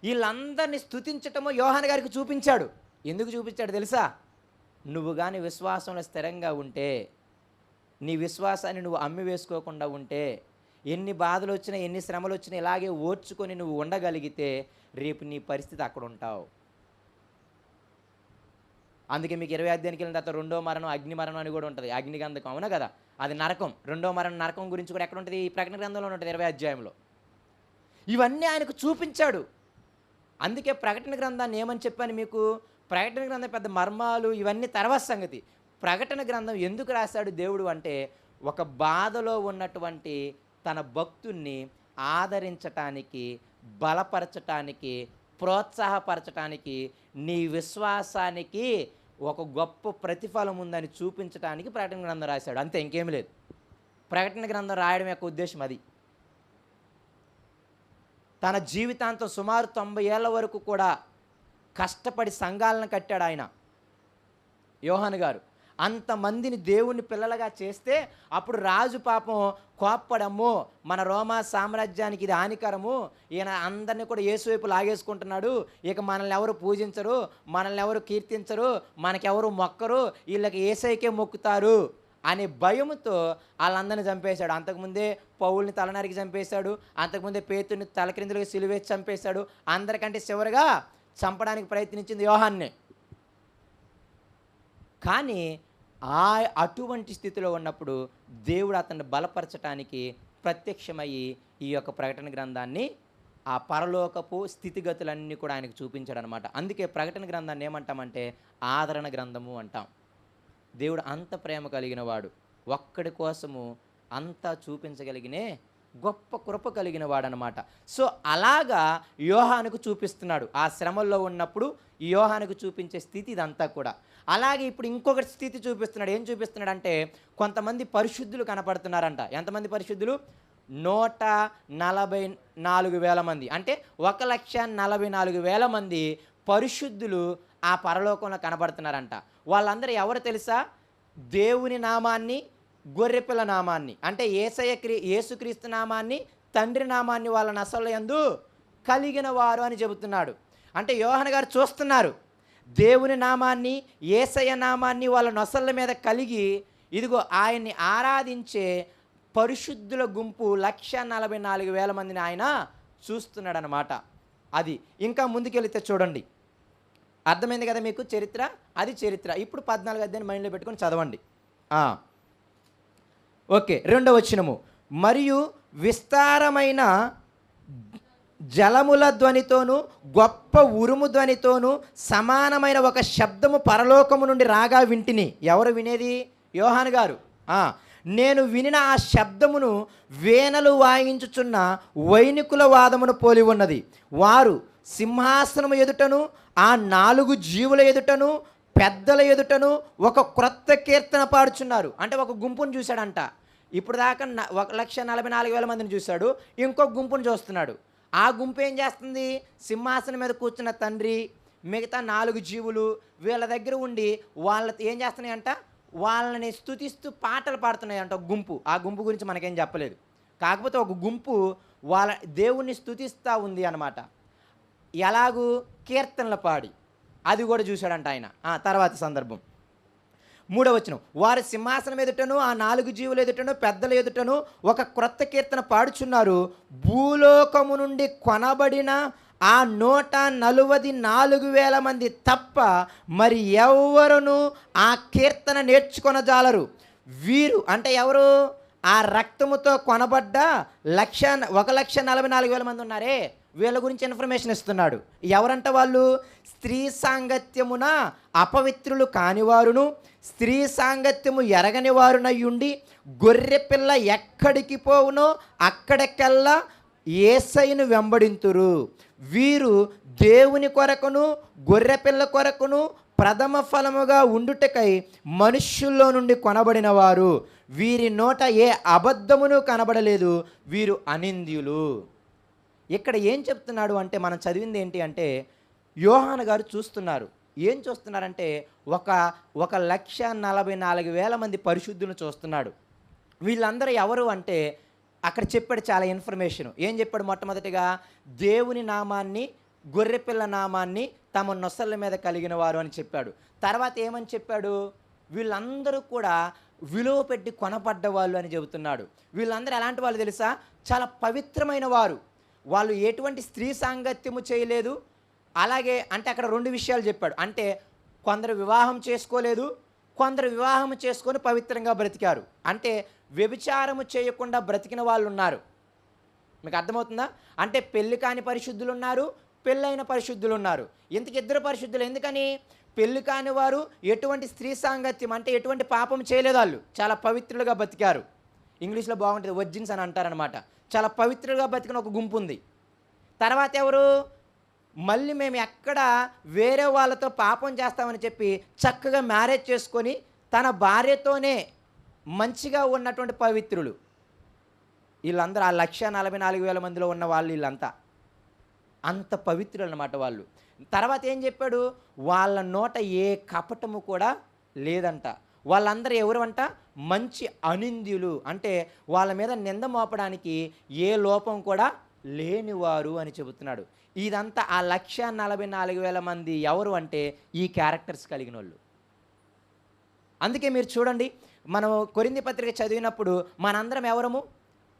వీళ్ళందరినీ స్తుతించటము యోహాను గారికి చూపించాడు. ఎందుకు చూపించాడు తెలుసా? నువ్వు కానీ విశ్వాసంలో స్థిరంగా ఉంటే, నీ విశ్వాసాన్ని నువ్వు అమ్మి వేసుకోకుండా ఉంటే, ఎన్ని బాధలు వచ్చినా ఎన్ని శ్రమలు వచ్చినా ఇలాగే ఓర్చుకొని నువ్వు ఉండగలిగితే రేపు నీ పరిస్థితి అక్కడ ఉంటావు. అందుకే మీకు 20 అధ్యాయానికి వెళ్ళిన తర్వాత రెండో మరణం అగ్ని మరణం అని కూడా ఉంటుంది. అగ్నిగంధకం, అవునా కదా? అది నరకం. రెండో మరణం నరకం గురించి కూడా ఎక్కడ ఉంటుంది? ఈ ప్రకటన గ్రంథంలో ఉంటుంది 20 అధ్యాయంలో. ఇవన్నీ ఆయనకు చూపించాడు. అందుకే ప్రకటన గ్రంథాన్ని ఏమని చెప్పాను మీకు? ప్రకటన గ్రంథం పెద్ద మర్మాలు ఇవన్నీ తర్వాత సంగతి. ప్రకటన గ్రంథం ఎందుకు రాశాడు దేవుడు అంటే, ఒక బాధలో ఉన్నటువంటి తన భక్తుణ్ణి ఆదరించటానికి, బలపరచటానికి, ప్రోత్సాహపరచటానికి, నీ విశ్వాసానికి ఒక గొప్ప ప్రతిఫలం ఉందని చూపించడానికి ప్రకటన గ్రంథం రాశాడు. అంతే, ఇంకేం లేదు. ప్రకటన గ్రంథం రాయడం యొక్క ఉద్దేశం అది. తన జీవితాంతం సుమారు 90 ఏళ్ల వరకు కూడా కష్టపడి సంఘాలను కట్టాడు ఆయన, యోహాను గారు. అంతమందిని దేవుని పిల్లలుగా చేస్తే అప్పుడు రాజు పాపం కోప్పడము, మన రోమా సామ్రాజ్యానికి ఇది హానికరము, ఈయన అందరినీ కూడా యేసు వైపు లాగేసుకుంటున్నాడు, ఇక మనల్ని ఎవరు పూజించరు, మనల్ని ఎవరు కీర్తించరు, మనకెవరు మొక్కరు, వీళ్ళకి యేసయ్యకే మొక్కుతారు అనే భయముతో వాళ్ళందరినీ చంపేశాడు. అంతకుముందే పౌల్ని తలనరికి చంపేశాడు, అంతకుముందే పేతుని తలక్రిందులుగా సిలువేసి చంపేశాడు. అందరికంటే చివరిగా చంపడానికి ప్రయత్నించింది యోహాన్నే. కానీ అటువంటి స్థితిలో ఉన్నప్పుడు దేవుడు అతన్ని బలపరచడానికి ప్రత్యక్షమయ్యి ఈ యొక్క ప్రకటన గ్రంథాన్ని, ఆ పరలోకపు స్థితిగతులన్నీ కూడా ఆయనకు చూపించాడు అనమాట. అందుకే ప్రకటన గ్రంథాన్ని ఏమంటామంటే ఆదరణ గ్రంథము అంటాం. దేవుడు అంత ప్రేమ కలిగిన వాడు, ఒక్కడి కోసము అంతా చూపించగలిగినే గొప్ప కృప కలిగిన వాడనమాట. సో అలాగా యోహానుకు చూపిస్తున్నాడు. ఆ శ్రమల్లో ఉన్నప్పుడు ఈ యోహానుకు చూపించే స్థితి ఇదంతా కూడా. అలాగే ఇప్పుడు ఇంకొక స్థితి చూపిస్తున్నాడు. ఏం చూపిస్తున్నాడు అంటే, కొంతమంది పరిశుద్ధులు కనపడుతున్నారంట. ఎంతమంది పరిశుద్ధులు? 144,000 మంది. అంటే 1,44,000 మంది పరిశుద్ధులు ఆ పరలోకంలో కనబడుతున్నారంట. వాళ్ళందరూ ఎవరు తెలుసా? దేవుని నామాన్ని, గొర్రెపిల్ల నామాన్ని, అంటే యేసుక్రీస్తు నామాన్ని, తండ్రి నామాన్ని వాళ్ళ నసల యందు కలిగిన వారు అని చెబుతున్నాడు. అంటే యోహాను గారు చూస్తున్నారు, దేవుని నామాన్ని, యేసయ్య నామాన్ని వాళ్ళ నొసళ్ళ మీద కలిగి, ఇదిగో ఆయన్ని ఆరాధించే పరిశుద్ధుల గుంపు 144,000 మందిని ఆయన చూస్తున్నాడు అనమాట. అది ఇంకా ముందుకెళ్తే చూడండి, అర్థమైంది కదా మీకు చరిత్ర? అది చరిత్ర. ఇప్పుడు 14 అధ్యాయాన్ని మైండ్లో పెట్టుకొని చదవండి. ఓకే, 2వ వచనము. మరియు విస్తారమైన జలముల ధ్వనితోనూ గొప్ప ఉరుము ధ్వనితోనూ సమానమైన ఒక శబ్దము పరలోకము నుండి రాగా వింటిని. ఎవరు వినేది? యోహాను గారు. నేను వినిన ఆ శబ్దమును వీణలు వాయించుచున్న వైనికుల వాదమును పోలి ఉన్నది. వారు సింహాసనము ఎదుటను, ఆ 4 జీవుల ఎదుటను, పెద్దల ఎదుటను ఒక క్రొత్త కీర్తన పాడుచున్నారు. అంటే ఒక గుంపును చూశాడంట. ఇప్పుడు దాకా 1,44,000 మందిని చూశాడు. ఇంకొక గుంపును చూస్తున్నాడు. ఆ గుంపు ఏం చేస్తుంది? సింహాసనం మీద కూర్చున్న తండ్రి, మిగతా 4 జీవులు వీళ్ళ దగ్గర ఉండి వాళ్ళతో ఏం చేస్తున్నాయంట? వాళ్ళని స్తుతిస్తూ పాటలు పాడుతున్నాయంట ఒక గుంపు. ఆ గుంపు గురించి మనకేం చెప్పలేదు. కాకపోతే ఒక గుంపు వాళ్ళ దేవుణ్ణి స్తుతిస్తూ ఉంది అన్నమాట. ఎలాగూ? కీర్తనలు పాడి. అది కూడా చూశాడంట ఆయన. తర్వాత సందర్భం 3వ వచనం. వారి సింహాసనం ఎదుటను ఆ 4 జీవుల ఎదుటను పెద్దల ఎదుటను ఒక క్రొత్త కీర్తన పాడుచున్నారు. భూలోకము నుండి కొనబడిన ఆ 144,000 మంది తప్ప మరి ఎవ్వరును ఆ కీర్తన నేర్చుకొనజాలరు. వీరు అంటే ఎవరు? ఆ రక్తముతో కొనబడ్డ 1,44,000 మంది ఉన్నారే, వీళ్ళ గురించి ఇన్ఫర్మేషన్ ఇస్తున్నాడు. ఎవరంట వాళ్ళు? స్త్రీ సాంగత్యమున అపవిత్రులు కానివారును, స్త్రీ సాంగత్యము ఎరగని వారునయ్యుండి, గొర్రె పిల్ల ఎక్కడికి పోవునో అక్కడికెల్లా యేసయ్యను వెంబడింతురు. వీరు దేవుని కొరకును గొర్రెపిల్ల కొరకును ప్రథమ ఫలముగా ఉండుటకై మనుష్యుల్లో నుండి కొనబడిన వారు. వీరి నోట ఏ అబద్ధమును కనబడలేదు. వీరు అనింద్యులు. ఇక్కడ ఏం చెప్తున్నాడు అంటే, మనం చదివింది ఏంటి అంటే, యోహాను గారు చూస్తున్నారు. ఏం చూస్తున్నారంటే, 1,44,000 మంది పరిశుద్ధులను చూస్తున్నాడు. వీళ్ళందరూ ఎవరు అంటే, అక్కడ చెప్పాడు చాలా ఇన్ఫర్మేషన్. ఏం చెప్పాడు? మొట్టమొదటిగా దేవుని నామాన్ని, గొర్రెపిల్ల నామాన్ని తమ నొసళ్ళ మీద కలిగిన వారు అని చెప్పాడు. తర్వాత ఏమని చెప్పాడు? వీళ్ళందరూ కూడా విలువ పెట్టి కొనపడ్డ వాళ్ళు అని చెబుతున్నాడు. వీళ్ళందరూ ఎలాంటి వాళ్ళు తెలుసా? చాలా పవిత్రమైన వారు. వాళ్ళు ఎటువంటి స్త్రీ సాంగత్యము చేయలేదు. అలాగే అంటే అక్కడ 2 విషయాలు చెప్పాడు. అంటే కొందరు వివాహం చేసుకోలేదు, కొందరు వివాహం చేసుకొని పవిత్రంగా బ్రతికారు. అంటే వ్యభిచారము చేయకుండా బ్రతికిన వాళ్ళు ఉన్నారు. మీకు అర్థమవుతుందా? అంటే పెళ్లి కాని పరిశుద్ధులు ఉన్నారు, పెళ్ళైన పరిశుద్ధులు ఉన్నారు. ఇంతకు ఇద్దరు పరిశుద్ధులు. ఎందుకని? పెళ్లి కాని వారు ఎటువంటి స్త్రీ సాంగత్యం అంటే ఎటువంటి పాపం చేయలేదు, వాళ్ళు చాలా పవిత్రులుగా బతికారు. ఇంగ్లీష్లో బాగుంటుంది, వర్జిన్స్ అని అంటారనమాట. చాలా పవిత్రులుగా బతికిన ఒక గుంపు ఉంది. తర్వాత ఎవరు? మళ్ళీ మేము ఎక్కడ వేరే వాళ్ళతో పాపం చేస్తామని చెప్పి చక్కగా మ్యారేజ్ చేసుకొని తన భార్యతోనే మంచిగా ఉన్నటువంటి పవిత్రులు. వీళ్ళందరూ ఆ 1,44,000 మందిలో ఉన్న వాళ్ళు వీళ్ళంతా అంత పవిత్రులు అన్నమాట వాళ్ళు. తర్వాత ఏం చెప్పాడు? వాళ్ళ నోట ఏ కపటము కూడా లేదంట. వాళ్ళందరూ ఎవరు అంట? మంచి అనింద్యులు. అంటే వాళ్ళ మీద నింద మోపడానికి ఏ లోపం కూడా లేనివారు అని చెబుతున్నాడు. ఇదంతా ఆ 1,44,000 మంది ఎవరు అంటే ఈ క్యారెక్టర్స్ కలిగిన వాళ్ళు. అందుకే మీరు చూడండి, మనం కొరింథీ పత్రిక చదివినప్పుడు మనందరం ఎవరము?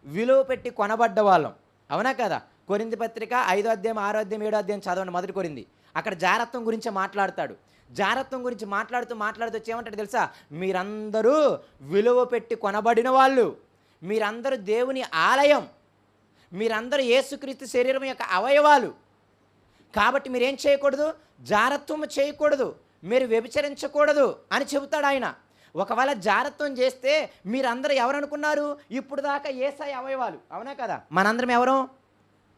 విలువ పెట్టి కొనబడ్డ వాళ్ళం. అవునా కదా? కొరింథీ పత్రిక 5వ అధ్యాయం, 6వ అధ్యాయం, 7వ అధ్యాయం చదవండి. మొదటి కొరింథీ. అక్కడ జారత్వం గురించి మాట్లాడతాడు. జారత్వం గురించి మాట్లాడుతూ వచ్చి ఏమంటాడు తెలుసా? మీరందరూ విలువ పెట్టి కొనబడిన వాళ్ళు, మీరందరూ దేవుని ఆలయం, మీరందరూ యేసుక్రీస్తు శరీరం యొక్క అవయవాలు. కాబట్టి మీరేం చేయకూడదు? జారత్వం చేయకూడదు, మీరు వ్యభిచరించకూడదు అని చెబుతాడు ఆయన. ఒకవేళ జారత్వం చేస్తే మీరందరూ ఎవరనుకున్నారు? ఇప్పుడు దాకా యేసయ్య అవయవాలు. అవునా కదా? మనందరం ఎవరం?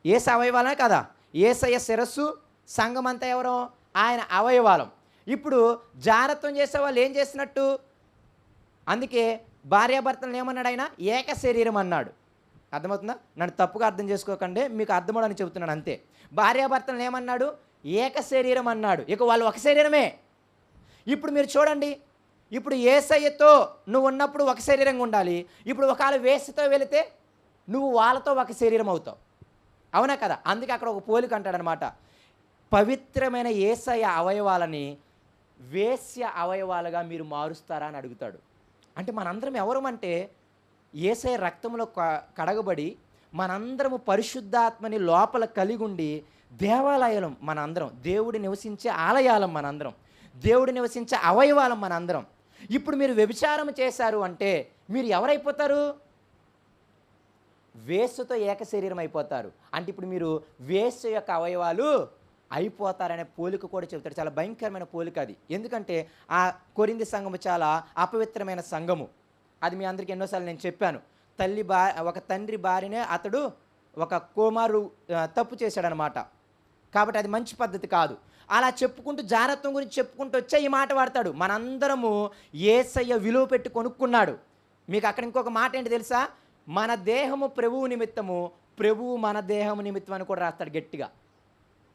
యేసు అవయవాలనే కదా? యేసయ్య శిరస్సు, సంఘం అంతా ఎవరం? ఆయన అవయవాలం. ఇప్పుడు జారత్వం చేసే వాళ్ళు ఏం చేసినట్టు? అందుకే భార్యాభర్తలను ఏమన్నాడు ఆయన? ఏక శరీరం అన్నాడు. అర్థమవుతుందా? నన్ను తప్పుగా అర్థం చేసుకోకండి, మీకు అర్థమవడానికి చెబుతున్నాను అంతే. భార్యాభర్తలను ఏమన్నాడు? ఏక శరీరం అన్నాడు. ఇక వాళ్ళు ఒక శరీరమే. ఇప్పుడు మీరు చూడండి, ఇప్పుడు యేసయ్యతో నువ్వు ఉన్నప్పుడు ఒక శరీరంగా ఉండాలి. ఇప్పుడు ఒకవేళ వేశ్యతో వెళితే నువ్వు వాళ్ళతో ఒక శరీరం అవుతావు. అవునా కదా? అందుకే అక్కడ ఒక పోలిక అంటాడనమాట. పవిత్రమైన యేసయ్య అవయవాలని వేశ్య అవయవాలుగా మీరు మారుస్తారా అని అడుగుతాడు. అంటే మనందరం ఎవరమంటే యేసయ్య రక్తంలో కడగబడి మనందరము పరిశుద్ధాత్మని లోపల కలిగి ఉండి దేవాలయాలం మనందరం, దేవుడు నివసించే ఆలయాలం మనందరం, దేవుడు నివసించే అవయవాలం మనందరం. ఇప్పుడు మీరు వ్యభిచారం చేశారు అంటే మీరు ఎవరైపోతారు? వేశ్యతో ఏక శరీరం అయిపోతారు. అంటే ఇప్పుడు మీరు వేశ్య యొక్క అవయవాలు అయిపోతారనే పోలిక కూడా చెబుతాడు. చాలా భయంకరమైన పోలిక అది. ఎందుకంటే ఆ కొరింథీ సంఘము చాలా అపవిత్రమైన సంఘము. అది మీ అందరికీ ఎన్నోసార్లు నేను చెప్పాను. ఒక తండ్రి భార్యనే అతడు ఒక కుమారుడు తప్పు చేశాడనమాట. కాబట్టి అది మంచి పద్ధతి కాదు. అలా చెప్పుకుంటూ జారత్వం గురించి చెప్పుకుంటూ వచ్చే ఈ మాట వాడతాడు. మనందరము యేసయ్య విలువ పెట్టి కొనుక్కున్నాడు. మీకు అక్కడ ఇంకొక మాట ఏంటి తెలుసా? మన దేహము ప్రభువు నిమిత్తము, ప్రభువు మన దేహము నిమిత్తం అని కూడా రాస్తాడు గట్టిగా.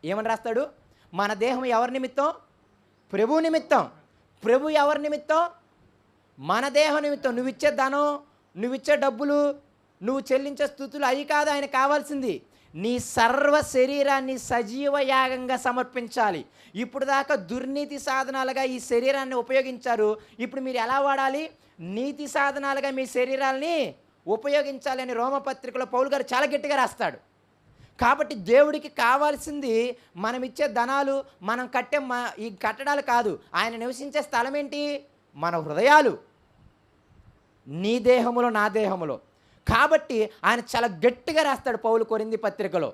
ఏమని రాస్తాడు? మన దేహం ఎవరి నిమిత్తం? ప్రభువు నిమిత్తం. ప్రభు ఎవరి నిమిత్తం? మన దేహం నిమిత్తం. నువ్వు ఇచ్చే ధనం, నువ్వు ఇచ్చే డబ్బులు, నువ్వు చెల్లించే స్థుతులు అవి కాదు ఆయన కావాల్సింది. నీ సర్వ శరీరాన్ని సజీవ యాగంగా సమర్పించాలి. ఇప్పుడు దాకా దుర్నీతి సాధనాలుగా ఈ శరీరాన్ని ఉపయోగించారు. ఇప్పుడు మీరు ఎలా వాడాలి? నీతి సాధనాలుగా మీ శరీరాల్ని ఉపయోగించాలి అని రోమపత్రికలో పౌలు గారు చాలా గట్టిగా రాస్తాడు. కాబట్టి దేవుడికి కావాల్సింది మనం ఇచ్చే ధనాలు, మనం కట్టే ఈ కట్టడాలు కాదు. ఆయన నివసించే స్థలం ఏంటి? మన హృదయాలు. నీ దేహములో నా దేహములో. కాబట్టి ఆయన చాలా గట్టిగా రాస్తాడు పౌలు కొరింథీ పత్రికలో,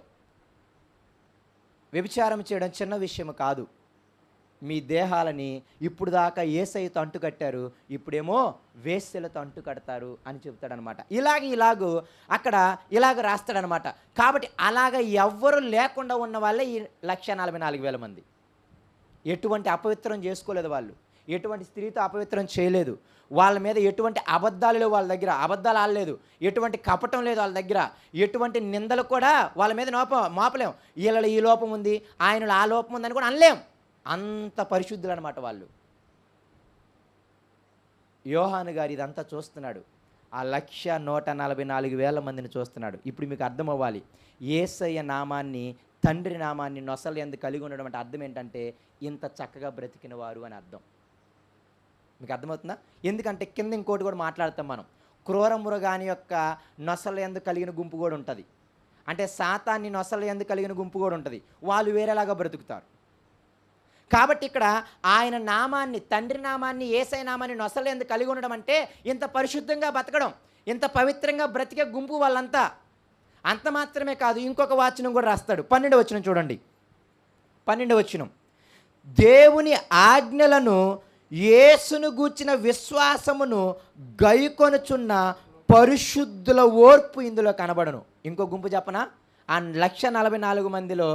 వ్యభిచారం చేయడం చిన్న విషయం కాదు. మీ దేహాలని ఇప్పుడు దాకా యేసయ్యతో అంటుకట్టారు, ఇప్పుడేమో వేశ్యలతో అంటుకడతారు అని చెప్తాడనమాట. ఇలాగూ అక్కడ ఇలాగ రాస్తాడనమాట. కాబట్టి అలాగ ఎవ్వరు లేకుండా ఉన్న వాళ్ళే ఈ 1,44,000 మంది. ఎటువంటి అపవిత్రం చేసుకోలేదు వాళ్ళు, ఎటువంటి స్త్రీతో అపవిత్రం చేయలేదు, వాళ్ళ మీద ఎటువంటి అబద్ధాలు లేవు వాళ్ళ దగ్గర, అబద్ధాలు ఆడలేదు, ఎటువంటి కపటం లేదు వాళ్ళ దగ్గర, ఎటువంటి నిందలు కూడా వాళ్ళ మీద మోపలేం. వీళ్ళలో ఈ లోపం ఉంది, ఆయనలో ఆ లోపం ఉందని కూడా అనలేం. అంత పరిశుద్ధులు అనమాట వాళ్ళు. యోహాను గారు ఇదంతా చూస్తున్నాడు, ఆ 1,144,000 మందిని చూస్తున్నాడు. ఇప్పుడు మీకు అర్థం అవ్వాలి, యేసయ్య నామాన్ని, తండ్రి నామాన్ని నొసలు ఎందుకు కలిగి ఉండడం అంటే అర్థం ఏంటంటే ఇంత చక్కగా బ్రతికిన వారు అని అర్థం. మీకు అర్థమవుతుందా? ఎందుకంటే కింద ఇంకోటి కూడా మాట్లాడతాం మనం. క్రూర మృగాని యొక్క నొసలు ఎందుకు కలిగిన గుంపు కూడా ఉంటుంది. అంటే సాతాన్ని నొసలు ఎందుకు కలిగిన గుంపు కూడా ఉంటుంది. వాళ్ళు వేరేలాగా బ్రతుకుతారు. కాబట్టి ఇక్కడ ఆయన నామాన్ని, తండ్రి నామాన్ని, యేసయ్య నామాన్ని నొసలు ఎందుకు కలిగి ఉండడం అంటే ఇంత పరిశుద్ధంగా బతకడం, ఇంత పవిత్రంగా బ్రతికే గుంపు వాళ్ళంతా. అంత మాత్రమే కాదు, ఇంకొక వచనం కూడా రాస్తాడు. 12వ వచనం చూడండి. 12వ వచనం, దేవుని ఆజ్ఞలను యేసును గూర్చిన విశ్వాసమును గైకొనుచున్న పరిశుద్ధుల ఓర్పు ఇందులో కనబడను. ఇంకో గుంపు చెప్పనా? ఆ 1,44,000 మందిలో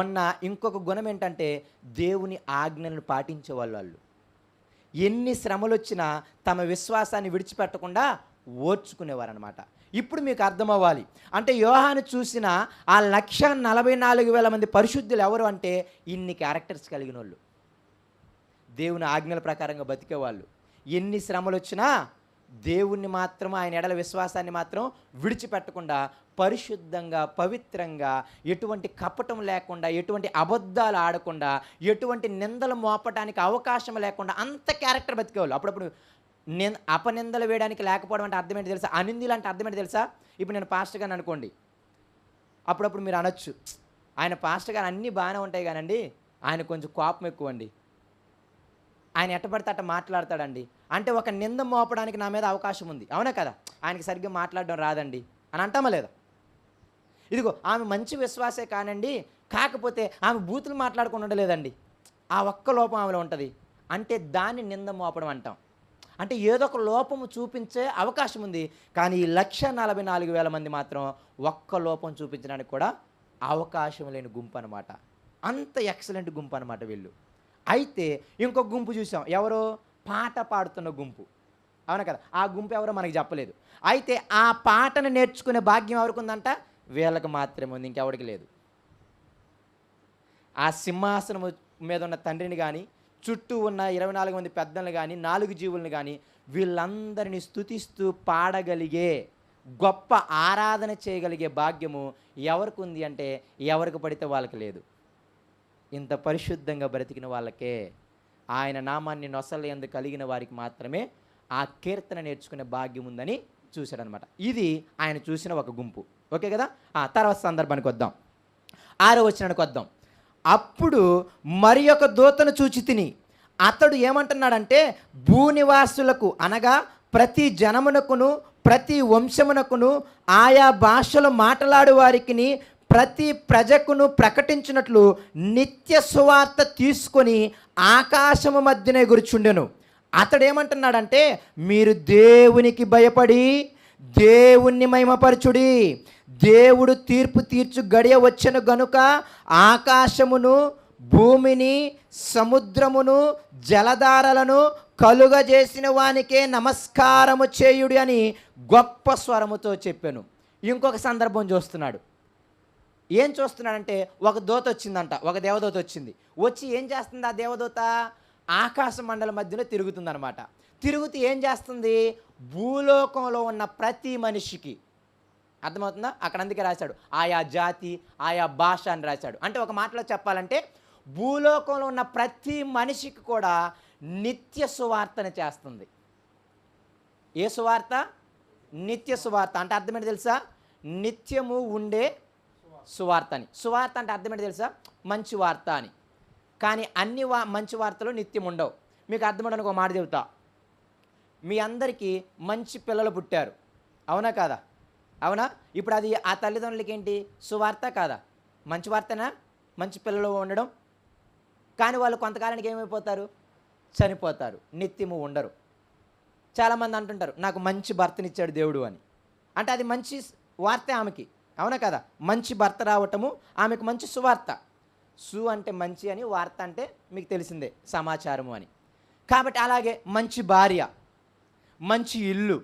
ఉన్న ఇంకొక గుణం ఏంటంటే దేవుని ఆజ్ఞలను పాటించే వాళ్ళు. ఎన్ని శ్రమలు వచ్చినా తమ విశ్వాసాన్ని విడిచిపెట్టకుండా ఓర్చుకునేవారు అనమాట. ఇప్పుడు మీకు అర్థమవ్వాలి, అంటే యోహాను చూసిన ఆ 1,44,000 మంది పరిశుద్ధులు ఎవరు అంటే ఇన్ని క్యారెక్టర్స్ కలిగిన వాళ్ళు, దేవుని ఆజ్ఞల ప్రకారంగా బతికేవాళ్ళు. ఎన్ని శ్రమలు వచ్చినా దేవుణ్ణి మాత్రం, ఆయన ఎడల విశ్వాసాన్ని మాత్రం విడిచిపెట్టకుండా పరిశుద్ధంగా, పవిత్రంగా, ఎటువంటి కపటం లేకుండా, ఎటువంటి అబద్ధాలు ఆడకుండా, ఎటువంటి నిందలు మోపడానికి అవకాశం లేకుండా అంత క్యారెక్టర్ బతికేవాళ్ళు. అప్పుడప్పుడు అపనిందలు వేయడానికి లేకపోవడం అంటే అర్థం ఏంటి తెలుసా? అనిందులు అంటే అర్థం ఏంటి తెలుసా? ఇప్పుడు నేను పాస్టర్ గారిని అనుకోండి, అప్పుడప్పుడు మీరు అనొచ్చు, ఆయన పాస్టర్ గారు అన్నీ బాగానే ఉంటాయి కానండి, ఆయన కొంచెం కోపం ఎక్కువ అండి, ఆయన ఎట్టబడితే అట్ట మాట్లాడతాడండి. అంటే ఒక నింద మోపడానికి నా మీద అవకాశం ఉంది, అవునా కదా? ఆయనకి సరిగ్గా మాట్లాడడం రాదండి అని అంటామా లేదా? ఇదిగో ఆమె మంచి విశ్వాసే కానండి, కాకపోతే ఆమె బూతులు మాట్లాడుకుని ఉండలేదండి, ఆ ఒక్క లోపం ఆమెలో ఉంటుంది అంటే దాన్ని నింద మోపడం అంటాం. అంటే ఏదో ఒక లోపము చూపించే అవకాశం ఉంది, కానీ ఈ 1,44,000 మంది మాత్రం ఒక్క లోపం చూపించడానికి కూడా అవకాశం లేని గుంపు అనమాట. అంత ఎక్సలెంట్ గుంపు అనమాట వీళ్ళు. అయితే ఇంకొక గుంపు చూసాం, ఎవరో పాట పాడుతున్న గుంపు, అవునా కదా? ఆ గుంపు ఎవరో మనకి చెప్పలేదు. అయితే ఆ పాటను నేర్చుకునే భాగ్యం ఎవరికి ఉందంట? వీళ్ళకి మాత్రమే ఉంది, ఇంకెవరికి లేదు. ఆ సింహాసనం మీద ఉన్న తండ్రిని కానీ, చుట్టూ ఉన్న 24 మంది పెద్దలను కానీ, 4 జీవులను కానీ వీళ్ళందరినీ స్తుతిస్తూ పాడగలిగే, గొప్ప ఆరాధన చేయగలిగే భాగ్యము ఎవరికి ఉంది అంటే ఎవరికి పడితే వాళ్ళకి లేదు. ఇంత పరిశుద్ధంగా బ్రతికిన వాళ్ళకే, ఆయన నామాన్ని నొసలు ఎందుకు కలిగిన వారికి మాత్రమే ఆ కీర్తన నేర్చుకునే భాగ్యం ఉందని చూశాడనమాట. ఇది ఆయన చూసిన ఒక గుంపు. ఓకే కదా? తర్వాత సందర్భానికి వద్దాం, 6వ వచనానికి వద్దాం. అప్పుడు మరి ఒక దూతను చూచి తిని, అతడు ఏమంటున్నాడంటే భూనివాసులకు అనగా ప్రతి జనమునకును, ప్రతి వంశమునకును, ఆయా భాషలు మాట్లాడు వారికి, ప్రతి ప్రజకును ప్రకటించినట్లు నిత్య సువార్త తీసుకొని ఆకాశము మధ్యనే గుర్చుండెను. అతడేమంటున్నాడంటే మీరు దేవునికి భయపడి దేవుణ్ణి మహిమపరచుడి, దేవుడు తీర్పు తీర్చు గడియ వచ్చెను గనుక ఆకాశమును భూమిని సముద్రమును జలధారలను కలుగజేసిన వానికే నమస్కారము చేయుడి అని గొప్ప స్వరముతో చెప్పాను. ఇంకొక సందర్భం చూస్తున్నాడు. ఏం చూస్తున్నాడంటే, ఒక దూత వచ్చిందంట, ఒక దేవదూత వచ్చింది. వచ్చి ఏం చేస్తుంది ఆ దేవదూత? ఆకాశ మండల మధ్యలో తిరుగుతుందనమాట. తిరుగుతూ ఏం చేస్తుంది? భూలోకంలో ఉన్న ప్రతి మనిషికి, అర్థమవుతుందా? అక్కడ అందుకే రాశాడు ఆయా జాతి ఆయా భాష అని రాశాడు. అంటే ఒక మాటలో చెప్పాలంటే భూలోకంలో ఉన్న ప్రతి మనిషికి కూడా నిత్య సువార్తను చేస్తుంది. ఏ సువార్త? నిత్య సువార్త. అంటే అర్థం ఏంటి తెలుసా? నిత్యము ఉండే సువార్త అని. సువార్త అంటే అర్థం ఏంటి తెలుసా? మంచి వార్త అని. కానీ అన్ని మంచి వార్తలు నిత్యం ఉండవు. మీకు అర్థమవడానికి ఒక మాట చెబుతా. మీ అందరికీ మంచి పిల్లలు పుట్టారు, అవునా కాదా? అవునా? ఇప్పుడు అది ఆ తల్లిదండ్రులకి ఏంటి? సువార్త కాదా? మంచి వార్తనా మంచి పిల్లలు ఉండడం? కానీ వాళ్ళు కొంతకాలానికి ఏమైపోతారు? చనిపోతారు, నిత్యము ఉండరు. చాలామంది అంటుంటారు నాకు మంచి భర్తనిచ్చాడు దేవుడు అని. అంటే అది మంచి వార్త ఆమెకి, అవునా కదా? మంచి భర్త రావటము ఆమెకు మంచి సువార్త. సు అంటే మంచి అని, వార్త అంటే మీకు తెలిసిందే సమాచారము అని. కాబట్టి అలాగే మంచి భార్య, మంచి ఇల్లు,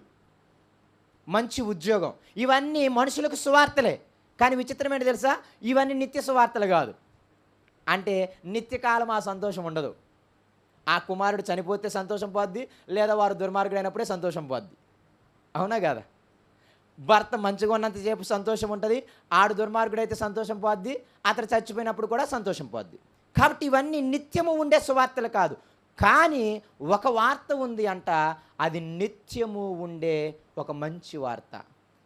మంచి ఉద్యోగం, ఇవన్నీ మనుషులకు సువార్తలే. కానీ విచిత్రం ఏంటి తెలుసా? ఇవన్నీ నిత్య సువార్తలు కాదు. అంటే నిత్యకాలం ఆ సంతోషం ఉండదు. ఆ కుమారుడు చనిపోతే సంతోషం పోద్ది, లేదా వారు దుర్మార్గుడైనప్పుడే సంతోషం పోద్ది, అవునా కదా? భర్త మంచిగా ఉన్నంతసేపు సంతోషం ఉంటుంది, ఆడు దుర్మార్గుడైతే సంతోషం పోద్ది, అతను చచ్చిపోయినప్పుడు కూడా సంతోషం పోద్ది. కాబట్టి ఇవన్నీ నిత్యము ఉండే సువార్తలు కాదు. కానీ ఒక వార్త ఉంది అంట, అది నిత్యము ఉండే ఒక మంచి వార్త.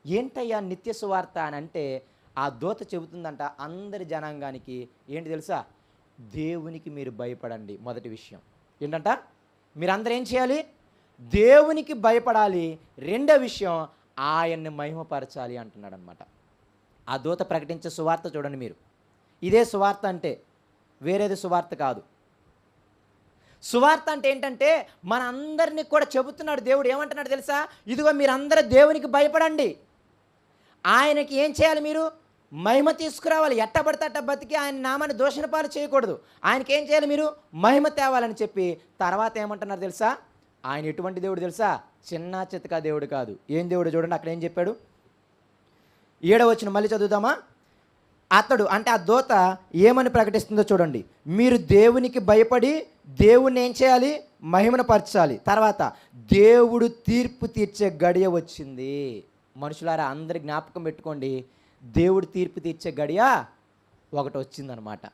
ఏంటయ్యా నిత్య సువార్త అని అంటే, ఆ దూత చెబుతుందంట అందరి జనాంగానికి. ఏంటి తెలుసా? దేవునికి మీరు భయపడండి. మొదటి విషయం ఏంటంట? మీరందరూ ఏం చేయాలి? దేవునికి భయపడాలి. రెండో విషయం ఆయన్ని మహిమపరచాలి అంటున్నాడు అనమాట. ఆ దూత ప్రకటించే సువార్త చూడండి మీరు. ఇదే సువార్త అంటే, వేరేది సువార్త కాదు. సువార్త అంటే ఏంటంటే మన అందరినీ కూడా చెబుతున్నాడు దేవుడు. ఏమంటున్నాడు తెలుసా? ఇదిగో మీరందరూ దేవునికి భయపడండి. ఆయనకి ఏం చేయాలి? మీరు మహిమ తీసుకురావాలి. ఎట్టబడితే అట్ట బతికి ఆయన నామాన్ని దూషణ పాలు చేయకూడదు. ఆయనకి ఏం చేయాలి? మీరు మహిమ తేవాలని చెప్పి తర్వాత ఏమంటున్నారు తెలుసా? ఆయన ఎటువంటి దేవుడు తెలుసా? చిన్న చితక దేవుడు కాదు. ఏం దేవుడు చూడండి అక్కడ ఏం చెప్పాడు. 7వ వచనం మళ్ళీ చదువుదామా? అతడు అంటే ఆ దూత ఏమని ప్రకటిస్తుందో చూడండి. మీరు దేవునికి భయపడి దేవుణ్ణి ఏం చేయాలి? మహిమను పరచాలి. తర్వాత దేవుడు తీర్పు తీర్చే గడియ వచ్చింది. మనుషులారా అందరి జ్ఞాపకం పెట్టుకోండి, దేవుడు తీర్పు తీర్చే గడియ ఒకటి వచ్చిందనమాట.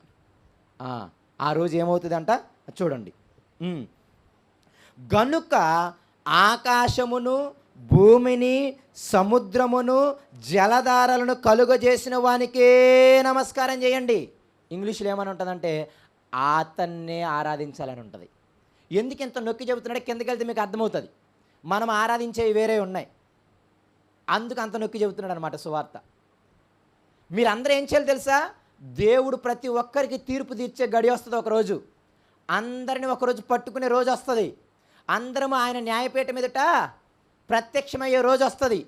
ఆ రోజు ఏమవుతుందంట చూడండి. గనుక ఆకాశమును భూమిని సముద్రమును జలధారలను కలుగజేసిన వానికే నమస్కారం చేయండి. ఇంగ్లీష్లో ఏమని ఉంటుందంటే అతన్నే ఆరాధించాలని ఉంటుంది. ఎందుకు ఇంత నొక్కి చెబుతున్నాడో కిందకి వెళ్తే మీకు అర్థమవుతుంది. మనం ఆరాధించేవి వేరే ఉన్నాయి, అందుకు అంత నొక్కి చెబుతున్నాడు అనమాట సువార్త. మీరందరూ ఏం చేయాలి తెలుసా? దేవుడు ప్రతి ఒక్కరికి తీర్పు తీర్చే గడి వస్తుంది ఒకరోజు. అందరిని ఒకరోజు పట్టుకునే రోజు వస్తుంది. అందరము ఆయన న్యాయపీఠం మీదట ప్రత్యక్షమయ్యే రోజు వస్తుంది.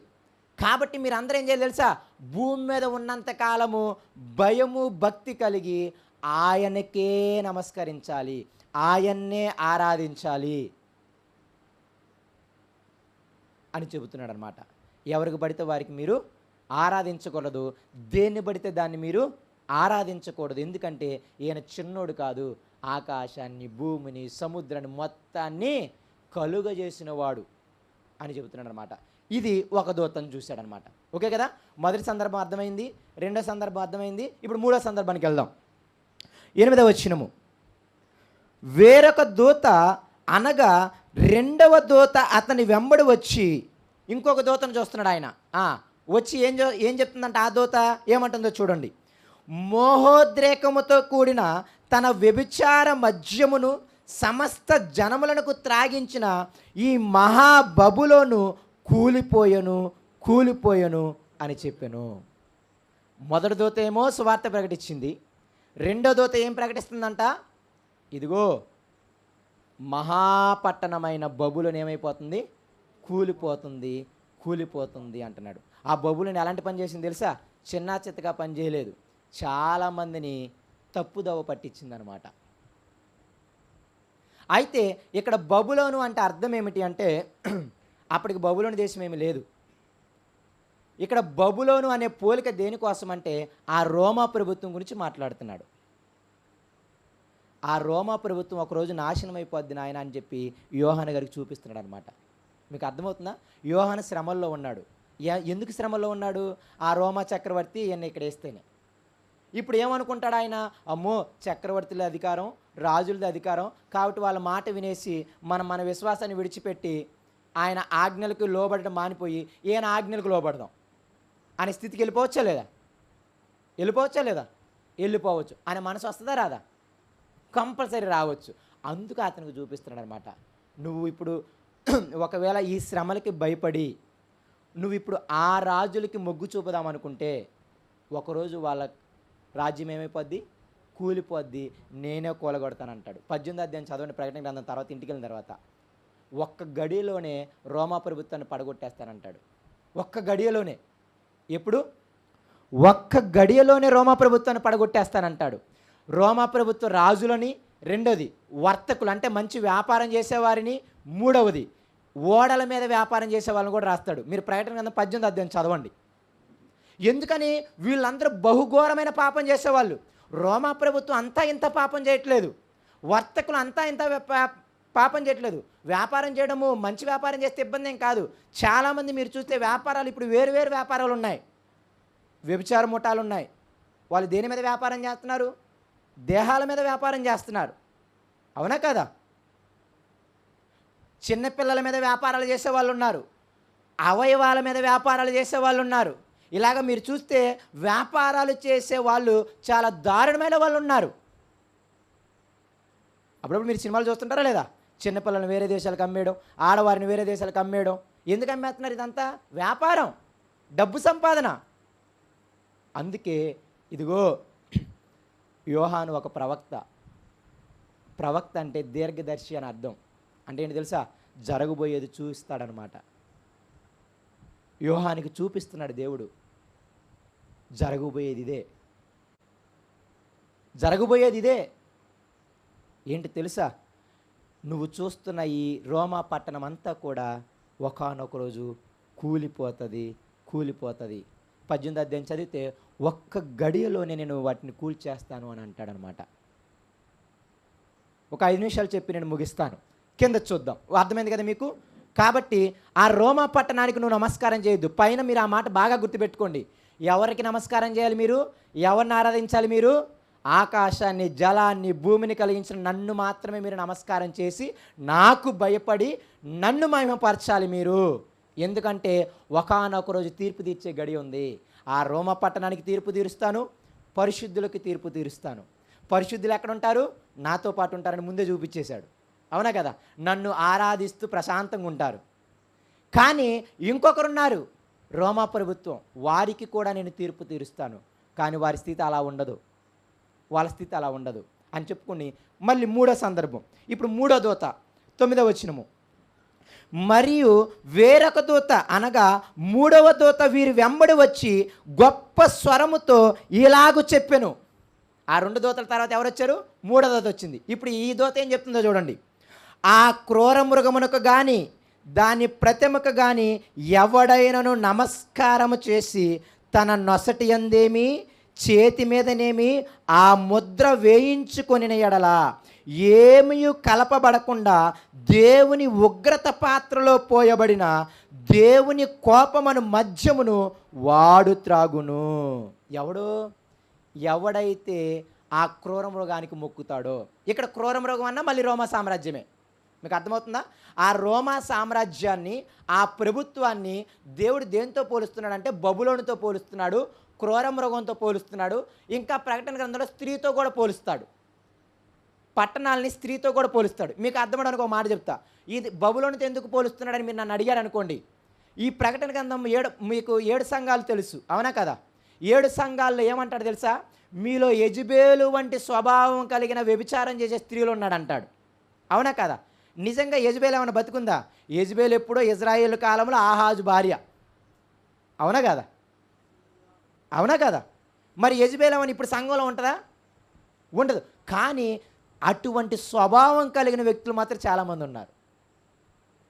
కాబట్టి మీరు అందరూ ఏం చేయాలి తెలుసా? భూమి మీద ఉన్నంత కాలము భయము భక్తి కలిగి ఆయనకే నమస్కరించాలి, ఆయన్నే ఆరాధించాలి అని చెబుతున్నాడు అనమాట. ఎవరికి పడితే వారికి మీరు ఆరాధించకూడదు, దేన్ని పడితే దాన్ని మీరు ఆరాధించకూడదు. ఎందుకంటే ఈయన చిన్నోడు కాదు, ఆకాశాన్ని భూమిని సముద్రాన్ని మొత్తాన్ని కలుగజేసిన వాడు అని చెబుతున్నాడు అనమాట. ఇది ఒక దూతను చూశాడనమాట. ఓకే కదా? మొదటి సందర్భం అర్థమైంది, రెండో సందర్భం అర్థమైంది. ఇప్పుడు మూడో సందర్భానికి వెళ్దాం. 8వ వచనము. వేరొక దూత అనగా రెండవ దూత అతని వెంబడి వచ్చి, ఇంకొక దూతను చూస్తున్నాడు ఆయన. వచ్చి ఏం చెప్తుందంటే ఆ దూత ఏమంటుందో చూడండి. మోహోద్రేకముతో కూడిన తన వ్యభిచార మద్యమును సమస్త జనములకు త్రాగించిన ఈ మహాబబులోను కూలిపోయను అని చెప్పాను. మొదటి దూత ఏమో సువార్త ప్రకటించింది. రెండో దూత ఏం ప్రకటిస్తుందంట? ఇదిగో మహాపట్టణమైన బబులోను ఏమైపోతుంది? కూలిపోతుంది అంటున్నాడు. ఆ బబులోను ఎలాంటి పని చేసింది తెలుసా? చిన్న చిత్తగా పని చేయలేదు, చాలామందిని తప్పుదోవ పట్టించిందనమాట. అయితే ఇక్కడ బబులోను అంటే అర్థం ఏమిటి అంటే అప్పటికి బబులోను దేశం ఏమీ లేదు. ఇక్కడ బబులోను అనే పోలిక దేనికోసం అంటే ఆ రోమా ప్రభుత్వం గురించి మాట్లాడుతున్నాడు. ఆ రోమా ప్రభుత్వం ఒకరోజు నాశనం అయిపోద్ది నాయన అని చెప్పి యోహాను గారికి చూపిస్తున్నాడు అనమాట. మీకు అర్థమవుతుందా? యోహాను శ్రమల్లో ఉన్నాడు. ఎందుకు శ్రమల్లో ఉన్నాడు? ఆ రోమా చక్రవర్తి ఈయన ఇక్కడ వేస్తేనే. ఇప్పుడు ఏమనుకుంటాడు ఆయన? అమ్మో, చక్రవర్తుల అధికారం, రాజులది అధికారం, కాబట్టి వాళ్ళ మాట వినేసి మన విశ్వాసాన్ని విడిచిపెట్టి ఆయన ఆజ్ఞలకు లోబడడం మానిపోయి ఈయన ఆజ్ఞలకు లోబడదాం అనే స్థితికి వెళ్ళిపోవచ్చా లేదా? వెళ్ళిపోవచ్చు అనే మనసు వస్తుందా రాదా? కంపల్సరీ రావచ్చు. అందుకు అతనికి చూపిస్తున్నాడు అనమాట. నువ్వు ఇప్పుడు ఒకవేళ ఈ శ్రమలకి భయపడి నువ్వు ఇప్పుడు ఆ రాజులకి మొగ్గు చూపుదామనుకుంటే ఒకరోజు వాళ్ళ రాజ్యం ఏమైపోద్ది? కూలిపోద్ది, నేనే కూలగొడతానంటాడు. 18వ అధ్యాయం చదవండి, ప్రకటన గ్రంథం తర్వాత ఇంటికి వెళ్ళిన తర్వాత. ఒక్క గడియలోనే రోమా ప్రభుత్వాన్ని పడగొట్టేస్తానంటాడు. ఒక్క గడియలోనే. ఎప్పుడు? ఒక్క గడియలోనే రోమా ప్రభుత్వాన్ని పడగొట్టేస్తానంటాడు. రోమా ప్రభుత్వ రాజులని, రెండోది వర్తకులు అంటే మంచి వ్యాపారం చేసేవారిని, మూడవది ఓడల మీద వ్యాపారం చేసే వాళ్ళని కూడా రాస్తాడు. మీరు ప్రకటన గ్రంథం 18వ అధ్యాయం చదవండి. ఎందుకని? వీళ్ళందరూ బహుఘోరమైన పాపం చేసేవాళ్ళు. రోమా ప్రభుత్వం అంతా ఇంత పాపం చేయట్లేదు, వర్తకులు అంతా ఇంత పాపం చేయట్లేదు. వ్యాపారం చేయడము, మంచి వ్యాపారం చేస్తే ఇబ్బంది ఏం కాదు. చాలామంది మీరు చూస్తే వ్యాపారాలు ఇప్పుడు వేరు వేరు వ్యాపారాలు ఉన్నాయి. వ్యభిచార ముఠాలు ఉన్నాయి. వాళ్ళు దేని మీద వ్యాపారం చేస్తున్నారు? దేహాల మీద వ్యాపారం చేస్తున్నారు. అవునా కదా? చిన్నపిల్లల మీద వ్యాపారాలు చేసే వాళ్ళు ఉన్నారు, అవయవాల మీద వ్యాపారాలు చేసే వాళ్ళు ఉన్నారు. ఇలాగ మీరు చూస్తే వ్యాపారాలు చేసే వాళ్ళు చాలా దారుణమైన వాళ్ళు ఉన్నారు. అప్పుడప్పుడు మీరు సినిమాలు చూస్తుంటారా లేదా? చిన్నపిల్లలను వేరే దేశాలకు అమ్మేయడం, ఆడవారిని వేరే దేశాలకు అమ్మేయడం. ఎందుకు అమ్మేస్తున్నారు? ఇదంతా వ్యాపారం, డబ్బు సంపాదన. అందుకే ఇదిగో యోహాను ఒక ప్రవక్త. ప్రవక్త అంటే దీర్ఘదర్శి అని అర్థం. అంటే ఏంటి తెలుసా? జరగబోయేది చూస్తాడనమాట. యోహానికి చూపిస్తున్నాడు దేవుడు. జరగబోయేది ఇదే. ఏంటి తెలుసా? నువ్వు చూస్తున్న ఈ రోమా పట్టణం అంతా కూడా ఒకానొక రోజు కూలిపోతుంది. 18వ అధ్యాయం చదివితే ఒక్క గడియలోనే నేను వాటిని కూల్చేస్తాను అని అంటాడనమాట. ఒక 5 నిమిషాలు చెప్పి నేను ముగిస్తాను. కింద చూద్దాం. అర్థమైంది కదా మీకు? కాబట్టి ఆ రోమా పట్టణానికి నువ్వు నమస్కారం చేయొద్దు. పైన మీరు ఆ మాట బాగా గుర్తుపెట్టుకోండి. ఎవరికి నమస్కారం చేయాలి మీరు? ఎవరిని ఆరాధించాలి మీరు? ఆకాశాన్ని, జలాన్ని, భూమిని కలిగించిన నన్ను మాత్రమే మీరు నమస్కారం చేసి నాకు భయపడి నన్ను మహిమపరచాలి మీరు. ఎందుకంటే ఒకానొక రోజు తీర్పు తీర్చే గడి ఉంది. ఆ రోమా పట్టణానికి తీర్పు తీరుస్తాను, పరిశుద్ధులకు తీర్పు తీరుస్తాను. పరిశుద్ధులు ఎక్కడ ఉంటారు? నాతో పాటు ఉంటారని ముందే చూపించేశాడు. అవునా కదా? నన్ను ఆరాధిస్తూ ప్రశాంతంగా ఉంటారు. కానీ ఇంకొకరున్నారు, రోమా ప్రభుత్వం. వారికి కూడా నేను తీర్పు తీరుస్తాను. కానీ వారి స్థితి అలా ఉండదు, వాళ్ళ స్థితి అలా ఉండదు అని చెప్పుకుని మళ్ళీ మూడో సందర్భం. ఇప్పుడు మూడో దూత 9వ వచనము. మరియు వేరొక దూత అనగా 3వ దూత వీరి వెంబడి వచ్చి గొప్ప స్వరముతో ఇలాగు చెప్పెను. ఆ 2 దూతల తర్వాత ఎవరు వచ్చారు? 3వ దూత వచ్చింది. ఇప్పుడు ఈ దూత ఏం చెప్తుందో చూడండి. ఆ క్రూర మృగమునకు కానీ దాని ప్రతిమకు కానీ ఎవడైనను నమస్కారము చేసి తన నొసటి యందేమి చేతి మీదనేమి ఆ ముద్ర వేయించుకొనిన ఎడల ఏమీ కలపబడకుండా దేవుని ఉగ్రత పాత్రలో పోయబడిన దేవుని కోపమను మద్యమును వాడు త్రాగును. ఎవడైతే ఆ క్రూర మృగానికి మొక్కుతాడో. ఇక్కడ క్రూర మృగం అన్నా మళ్ళీ రోమా సామ్రాజ్యమే. మీకు అర్థమవుతుందా? ఆ రోమా సామ్రాజ్యాన్ని, ఆ ప్రభుత్వాన్ని దేవుడు దేంతో పోలుస్తున్నాడంటే బబులోనుతో పోలుస్తున్నాడు, క్రూర మృగంతో పోలుస్తున్నాడు. ఇంకా ప్రకటన గ్రంథంలో స్త్రీతో కూడా పోలుస్తాడు. పట్టణాలని స్త్రీతో కూడా పోలుస్తాడు. మీకు అర్థమవడానికి ఒక మాట చెప్తా. ఇది బబులోనుతో ఎందుకు పోలుస్తున్నాడని మీరు నన్ను అడిగారు అనుకోండి. ఈ ప్రకటన గ్రంథం మీకు 7 సంఘాలు తెలుసు, అవునా కదా? 7 సంఘాల్లో ఏమంటాడు తెలుసా? మీలో యెజబేలు వంటి స్వభావం కలిగిన వ్యభిచారం చేసే స్త్రీలు ఉన్నాడంటాడు. అవునా కదా? నిజంగా యెజబేలు ఏమైనా బతుకుందా? యెజబేలు ఎప్పుడో ఇజ్రాయేల్ కాలంలో ఆహాజు భార్య. అవునా కదా? మరి యెజబేలు ఏమైనా ఇప్పుడు సంఘంలో ఉంటుందా? ఉండదు. కానీ అటువంటి స్వభావం కలిగిన వ్యక్తులు మాత్రం చాలామంది ఉన్నారు.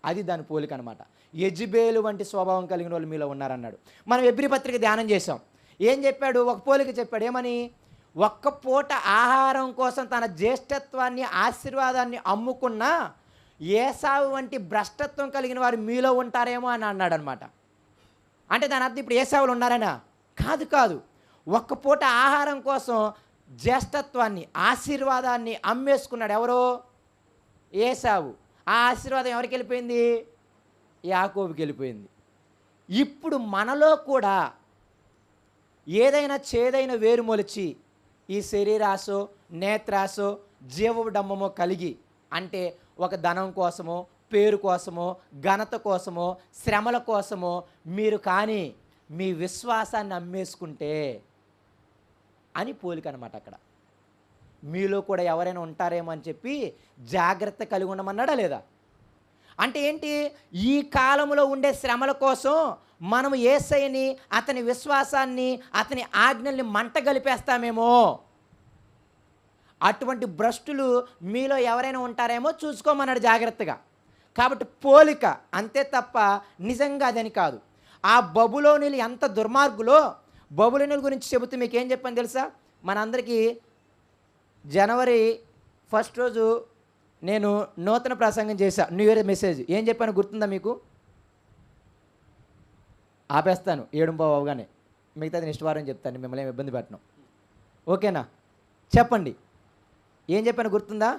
అది దాని పోలిక అనమాట. యెజెబెలు వంటి స్వభావం కలిగిన వాళ్ళు మీలో ఉన్నారన్నాడు. మనం ఎబ్రీ పత్రిక ధ్యానం చేసాం. ఏం చెప్పాడు? ఒక పోలిక చెప్పాడు. ఏమని? ఒక్క పూట ఆహారం కోసం తన జ్యేష్ఠత్వాన్ని, ఆశీర్వాదాన్ని అమ్ముకున్న ఏసావు వంటి భ్రష్టత్వం కలిగిన వారు మీలో ఉంటారేమో అని అన్నాడు అనమాట. అంటే దాని అర్థం ఇప్పుడు ఏసావులు ఉన్నారనా? కాదు. ఒక్క పూట ఆహారం కోసం జ్యేష్ఠత్వాన్ని, ఆశీర్వాదాన్ని అమ్మేసుకున్నాడు. ఎవరో? ఏసావు. ఆ ఆశీర్వాదం ఎవరికి వెళ్ళిపోయింది? యాకోబుకి వెళ్ళిపోయింది. ఇప్పుడు మనలో కూడా ఏదైనా చేదైన వేరు మొలిచి ఈ శరీరాశో, నేత్రాశో, జీవడంబమో కలిగి, అంటే ఒక ధనం కోసమో, పేరు కోసమో, ఘనత కోసమో, శ్రమల కోసమో మీరు కానీ మీ విశ్వాసాన్ని అమ్మేసుకుంటే అని పోలిక అనమాట. అక్కడ మీలో కూడా ఎవరైనా ఉంటారేమో అని చెప్పి జాగ్రత్త కలిగి ఉండమన్నాడా లేదా? అంటే ఏంటి? ఈ కాలంలో ఉండే శ్రమల కోసం మనం యేసయ్యని, అతని విశ్వాసాన్ని, అతని ఆజ్ఞల్ని మంట గలిపేస్తామేమో. అటువంటి భ్రష్టులు మీలో ఎవరైనా ఉంటారేమో చూసుకోమన్నాడు జాగ్రత్తగా. కాబట్టి పోలిక అంతే తప్ప నిజంగా అదని కాదు. ఆ బబులోనీలు ఎంత దుర్మార్గులో, బబులోనీల గురించి చెబుతూ మీకు ఏం చెప్పాను తెలుసా? మనందరికీ జనవరి 1 రోజు నేను నూతన ప్రసంగం చేశా, న్యూ ఇయర్ మెసేజ్. ఏం చెప్పాను గుర్తుందా మీకు? ఆపేస్తాను 7:15 అవగానే, మిగతాది నెక్స్ట్ వారం చెప్తాను, మిమ్మల్ని ఏమి ఇబ్బంది పెట్టను. ఓకేనా? చెప్పండి, ఏం చెప్పాను గుర్తుందా?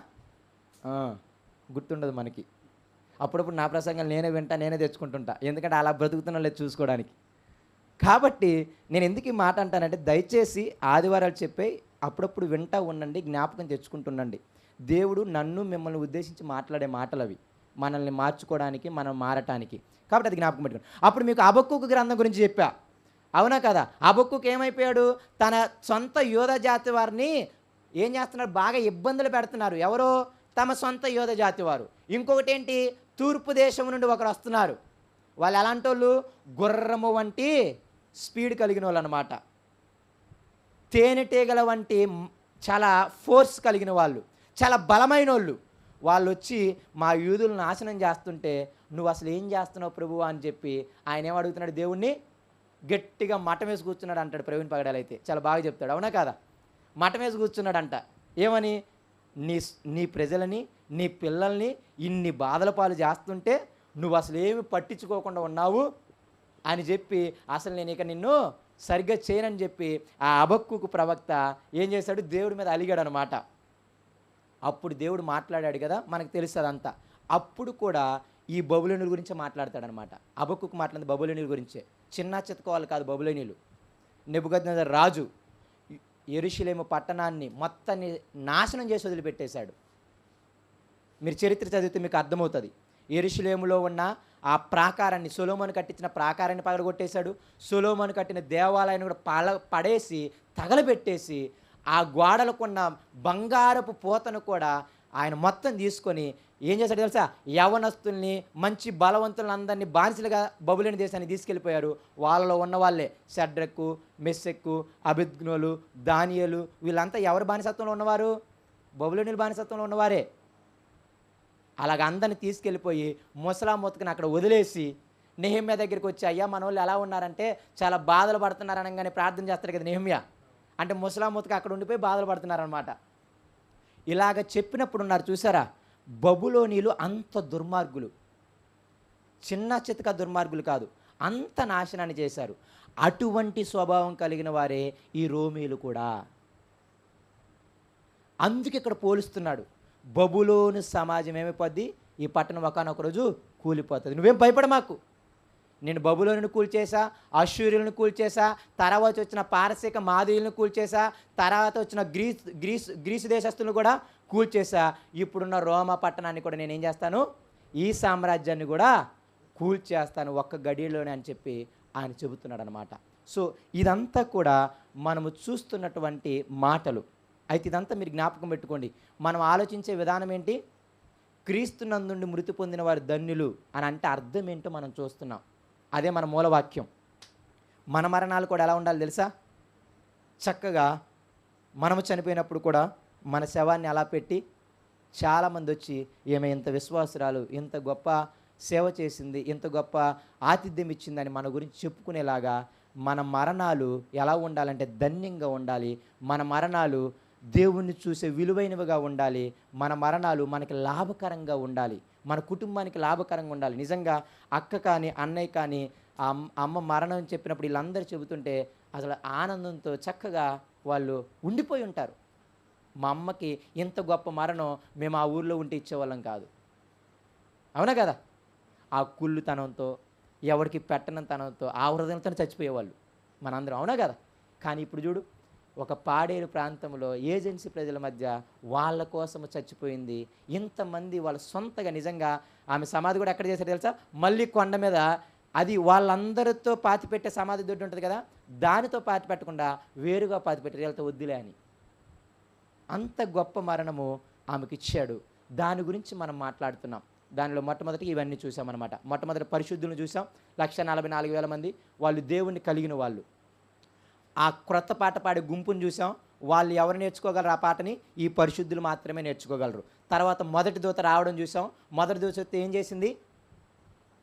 గుర్తుండదు మనకి. అప్పుడప్పుడు నా ప్రసంగాలు నేనే వింటా, నేనే తెచ్చుకుంటుంటా, ఎందుకంటే అలా బ్రతుకుతున్నా లేదు చూసుకోవడానికి. కాబట్టి నేను ఎందుకు ఈ మాట అంటానంటే, దయచేసి ఆదివారాలు చెప్పే అప్పుడప్పుడు వింటా ఉండండి, జ్ఞాపకం తెచ్చుకుంటుండండి. దేవుడు నన్ను మిమ్మల్ని ఉద్దేశించి మాట్లాడే మాటలు అవి, మనల్ని మార్చుకోవడానికి, మనం మారటానికి. కాబట్టి అది జ్ఞాపకం పెట్టుకోండి. అప్పుడు మీకు హబక్కూకు గ్రంథం గురించి చెప్పా, అవునా కదా? హబక్కూకు ఏమైపోయాడు? తన సొంత యోధ జాతి వారిని ఏం చేస్తున్నారు? బాగా ఇబ్బందులు పెడుతున్నారు. ఎవరో? తమ సొంత యోధ జాతి వారు. ఇంకొకటి ఏంటి? తూర్పు దేశం నుండి ఒకరు వస్తున్నారు. వాళ్ళు ఎలాంటి వాళ్ళు? గుర్రము వంటి స్పీడ్ కలిగిన వాళ్ళు అనమాట. తేనెటీగల వంటి చాలా ఫోర్స్ కలిగిన వాళ్ళు, చాలా బలమైన వాళ్ళు. వాళ్ళు వచ్చి మా యూదులను నాశనం చేస్తుంటే నువ్వు అసలు ఏం చేస్తున్నావు ప్రభువా అని చెప్పి ఆయన ఏం అడుగుతున్నాడు? దేవుణ్ణి గట్టిగా మఠం వేసి కూర్చున్నాడు అంటాడు ప్రవీణ్ పగడాలు. అయితే చాలా బాగా చెప్తాడు, అవునా కాదా? మఠం వేసి కూర్చున్నాడంట. ఏమని? నీ ప్రజలని, నీ పిల్లల్ని ఇన్ని బాధల పాలు చేస్తుంటే నువ్వు అసలు ఏమి పట్టించుకోకుండా ఉన్నావు అని చెప్పి, అసలు నేను ఇక నిన్ను సరిగ్గా చేయనని చెప్పి ఆ హబక్కూకు ప్రవక్త ఏం చేశాడు? దేవుడి మీద అలిగాడు అనమాట. అప్పుడు దేవుడు మాట్లాడాడు కదా, మనకు తెలుసు అదంతా. అప్పుడు కూడా ఈ బబులోనుల గురించే మాట్లాడతాడనమాట. హబక్కూకు మాట్లాడింది బబులోనుల గురించే, చిన్న చితకోవాలి కాదు. బబులోనులు, నెబుకద్నెజర్ రాజు యెరూషలేము పట్టణాన్ని మొత్తాన్ని నాశనం చేసి వదిలిపెట్టేశాడు. మీరు చరిత్ర చదివితే మీకు అర్థమవుతుంది. యెరూషలేములో ఉన్న ఆ ప్రాకారాన్ని, సొలొమోను కట్టించిన ప్రాకారాన్ని పగలగొట్టేశాడు. సొలొమోను కట్టిన దేవాలయాన్ని కూడా పడేసి తగలబెట్టేసి, ఆ గోడలకున్న బంగారపు పోతను కూడా ఆయన మొత్తం తీసుకొని ఏం చేశాడు తెలుసా? యవనస్తుల్ని, మంచి బలవంతులను అందరినీ బానిసలుగా బబులోను దేశాన్ని తీసుకెళ్ళిపోయారు. వాళ్ళలో ఉన్న వాళ్ళే షడ్రకు, మెషెకు, అబేద్నెగోలు, దానియేలు, వీళ్ళంతా ఎవరు బానిసత్వంలో ఉన్నవారు? బబులోనుల బానిసత్వంలో ఉన్నవారే. అలాగ అందరిని తీసుకెళ్ళిపోయి ముసలా మొత్తుకుని అక్కడ వదిలేసి నెహెమ్యా దగ్గరికి వచ్చి, అయ్యా మన వాళ్ళు ఎలా ఉన్నారంటే చాలా బాధలు పడుతున్నారు అనగానే ప్రార్థన చేస్తారు కదా నెహెమ్యా. అంటే ముసలా మొత్తుకు అక్కడ ఉండిపోయి బాధలు పడుతున్నారనమాట. ఇలాగ చెప్పినప్పుడు ఉన్నారు చూసారా, బబులోనీలు అంత దుర్మార్గులు, చిన్న చితక దుర్మార్గులు కాదు, అంత నాశనాన్ని చేశారు. అటువంటి స్వభావం కలిగిన వారే ఈ రోమీలు కూడా. అందుకే ఇక్కడ పోలుస్తున్నాడు. బబులోను సమాజం ఏమైపోద్ది? ఈ పట్టణం ఒకానొక రోజు కూలిపోతుంది. నువ్వేం భయపడ మాకు. నేను బబులోనుని కూల్చేసా, అష్షూరులను కూల్చేసా, తర్వాత వచ్చిన పారసీక మాదీయులను కూల్చేసా, తర్వాత వచ్చిన గ్రీసు దేశస్తులను కూడా కూల్చేసా. ఇప్పుడున్న రోమా పట్టణాన్ని కూడా నేనేం చేస్తాను? ఈ సామ్రాజ్యాన్ని కూడా కూల్చేస్తాను ఒక్క గడియలోనే అని చెప్పి ఆయన చెబుతున్నాడు అనమాట. సో ఇదంతా కూడా మనము చూస్తున్నటువంటి మాటలు. అయితే ఇదంతా మీరు జ్ఞాపకం పెట్టుకోండి. మనం ఆలోచించే విధానం ఏంటి? క్రీస్తునందుండి మృతి పొందిన వారు ధన్యులు అని అంటే అర్థం ఏంటో మనం చూస్తున్నాం. అదే మన మూలవాక్యం. మన మరణాలు కూడా ఎలా ఉండాలి తెలుసా? చక్కగా మనము చనిపోయినప్పుడు కూడా మన శవాన్ని అలా పెట్టి చాలామంది వచ్చి ఈమె ఇంత విశ్వాసురాలు, ఇంత గొప్ప సేవ చేసింది, ఇంత గొప్ప ఆతిథ్యం ఇచ్చిందని మన గురించి చెప్పుకునేలాగా మన మరణాలు ఎలా ఉండాలంటే ధన్యంగా ఉండాలి. మన మరణాలు దేవుణ్ణి చూసే విలువైనవిగా ఉండాలి. మన మరణాలు మనకి లాభకరంగా ఉండాలి, మన కుటుంబానికి లాభకరంగా ఉండాలి. నిజంగా అక్క కానీ అన్నయ్య కానీ అమ్మ మరణం చెప్పినప్పుడు వీళ్ళందరూ చెబుతుంటే అసలు ఆనందంతో చక్కగా వాళ్ళు ఉండిపోయి ఉంటారు. మా అమ్మకి ఇంత గొప్ప మరణం మేము ఆ ఊర్లో ఉంటే ఇచ్చేవాళ్ళం కాదు. అవునా కదా? ఆ కుళ్ళుతనంతో, ఎవరికి పెట్టనంతనంతో, ఆ హృదయంతో చచ్చిపోయేవాళ్ళు మనందరం. అవునా కదా? కానీ ఇప్పుడు చూడు, ఒక పాడేరు ప్రాంతంలో ఏజెన్సీ ప్రజల మధ్య వాళ్ళ కోసం చచ్చిపోయింది. ఇంతమంది వాళ్ళ సొంతగా, నిజంగా ఆమె సమాధి కూడా ఎక్కడ చేశారు తెలుసా? మళ్ళీ కొండ మీద, అది వాళ్ళందరితో పాతిపెట్టే సమాధి దొడ్డి ఉంటుంది కదా, దానితో పాతి పెట్టకుండా వేరుగా పాతిపెట్టారు, వీళ్ళతో వద్దులే అని. అంత గొప్ప మరణము ఆమెకి ఇచ్చాడు. దాని గురించి మనం మాట్లాడుతున్నాం. దానిలో మొట్టమొదటిగా ఇవన్నీ చూసామన్నమాట. మొట్టమొదటి పరిశుద్ధులను చూసాం, 144,000 మంది, వాళ్ళు దేవుణ్ణి కలిగిన వాళ్ళు. ఆ క్రొత్త పాట పాడే గుంపును చూసాం, వాళ్ళు ఎవరు నేర్చుకోగలరు ఆ పాటని? ఈ పరిశుద్ధులు మాత్రమే నేర్చుకోగలరు. తర్వాత మొదటి దూత రావడం చూసాం. మొదటి దూత ఏం చేసింది?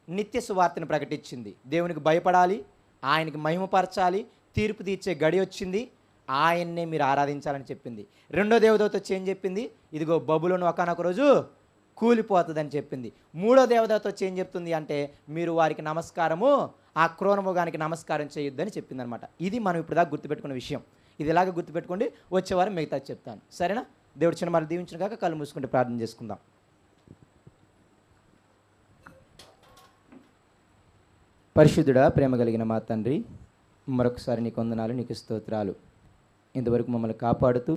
నిత్య సువార్తను ప్రకటించింది. దేవునికి భయపడాలి, ఆయనకి మహిమపరచాలి, తీర్పు తీర్చే గడి వచ్చింది, ఆయన్నే మీరు ఆరాధించాలని చెప్పింది. రెండో దేవదూత వచ్చి ఏం చెప్పింది? ఇదిగో బబులోను ఒకానొక రోజు కూలిపోతుందని చెప్పింది. మూడో దేవదూత వచ్చి ఏం చెప్తుంది అంటే, మీరు వారికి నమస్కారము, ఆ క్రోణముగానికి నమస్కారం చేయొద్దని చెప్పిందనమాట. ఇది మనం ఇప్పుడు దాకా గుర్తుపెట్టుకున్న విషయం. ఇది ఇలాగ గుర్తుపెట్టుకోండి, వచ్చేవారం మిగతా చెప్తాను, సరేనా? దేవుడు చిన్న మరి దీవించిన కాక కళ్ళు మూసుకుంటే ప్రార్థన చేసుకుందాం. పరిశుద్ధుడా, ప్రేమ కలిగిన మా తండ్రి, మరొకసారి నీకు వందనాలు, నీకు స్తోత్రాలు. ఇంతవరకు మమ్మల్ని కాపాడుతూ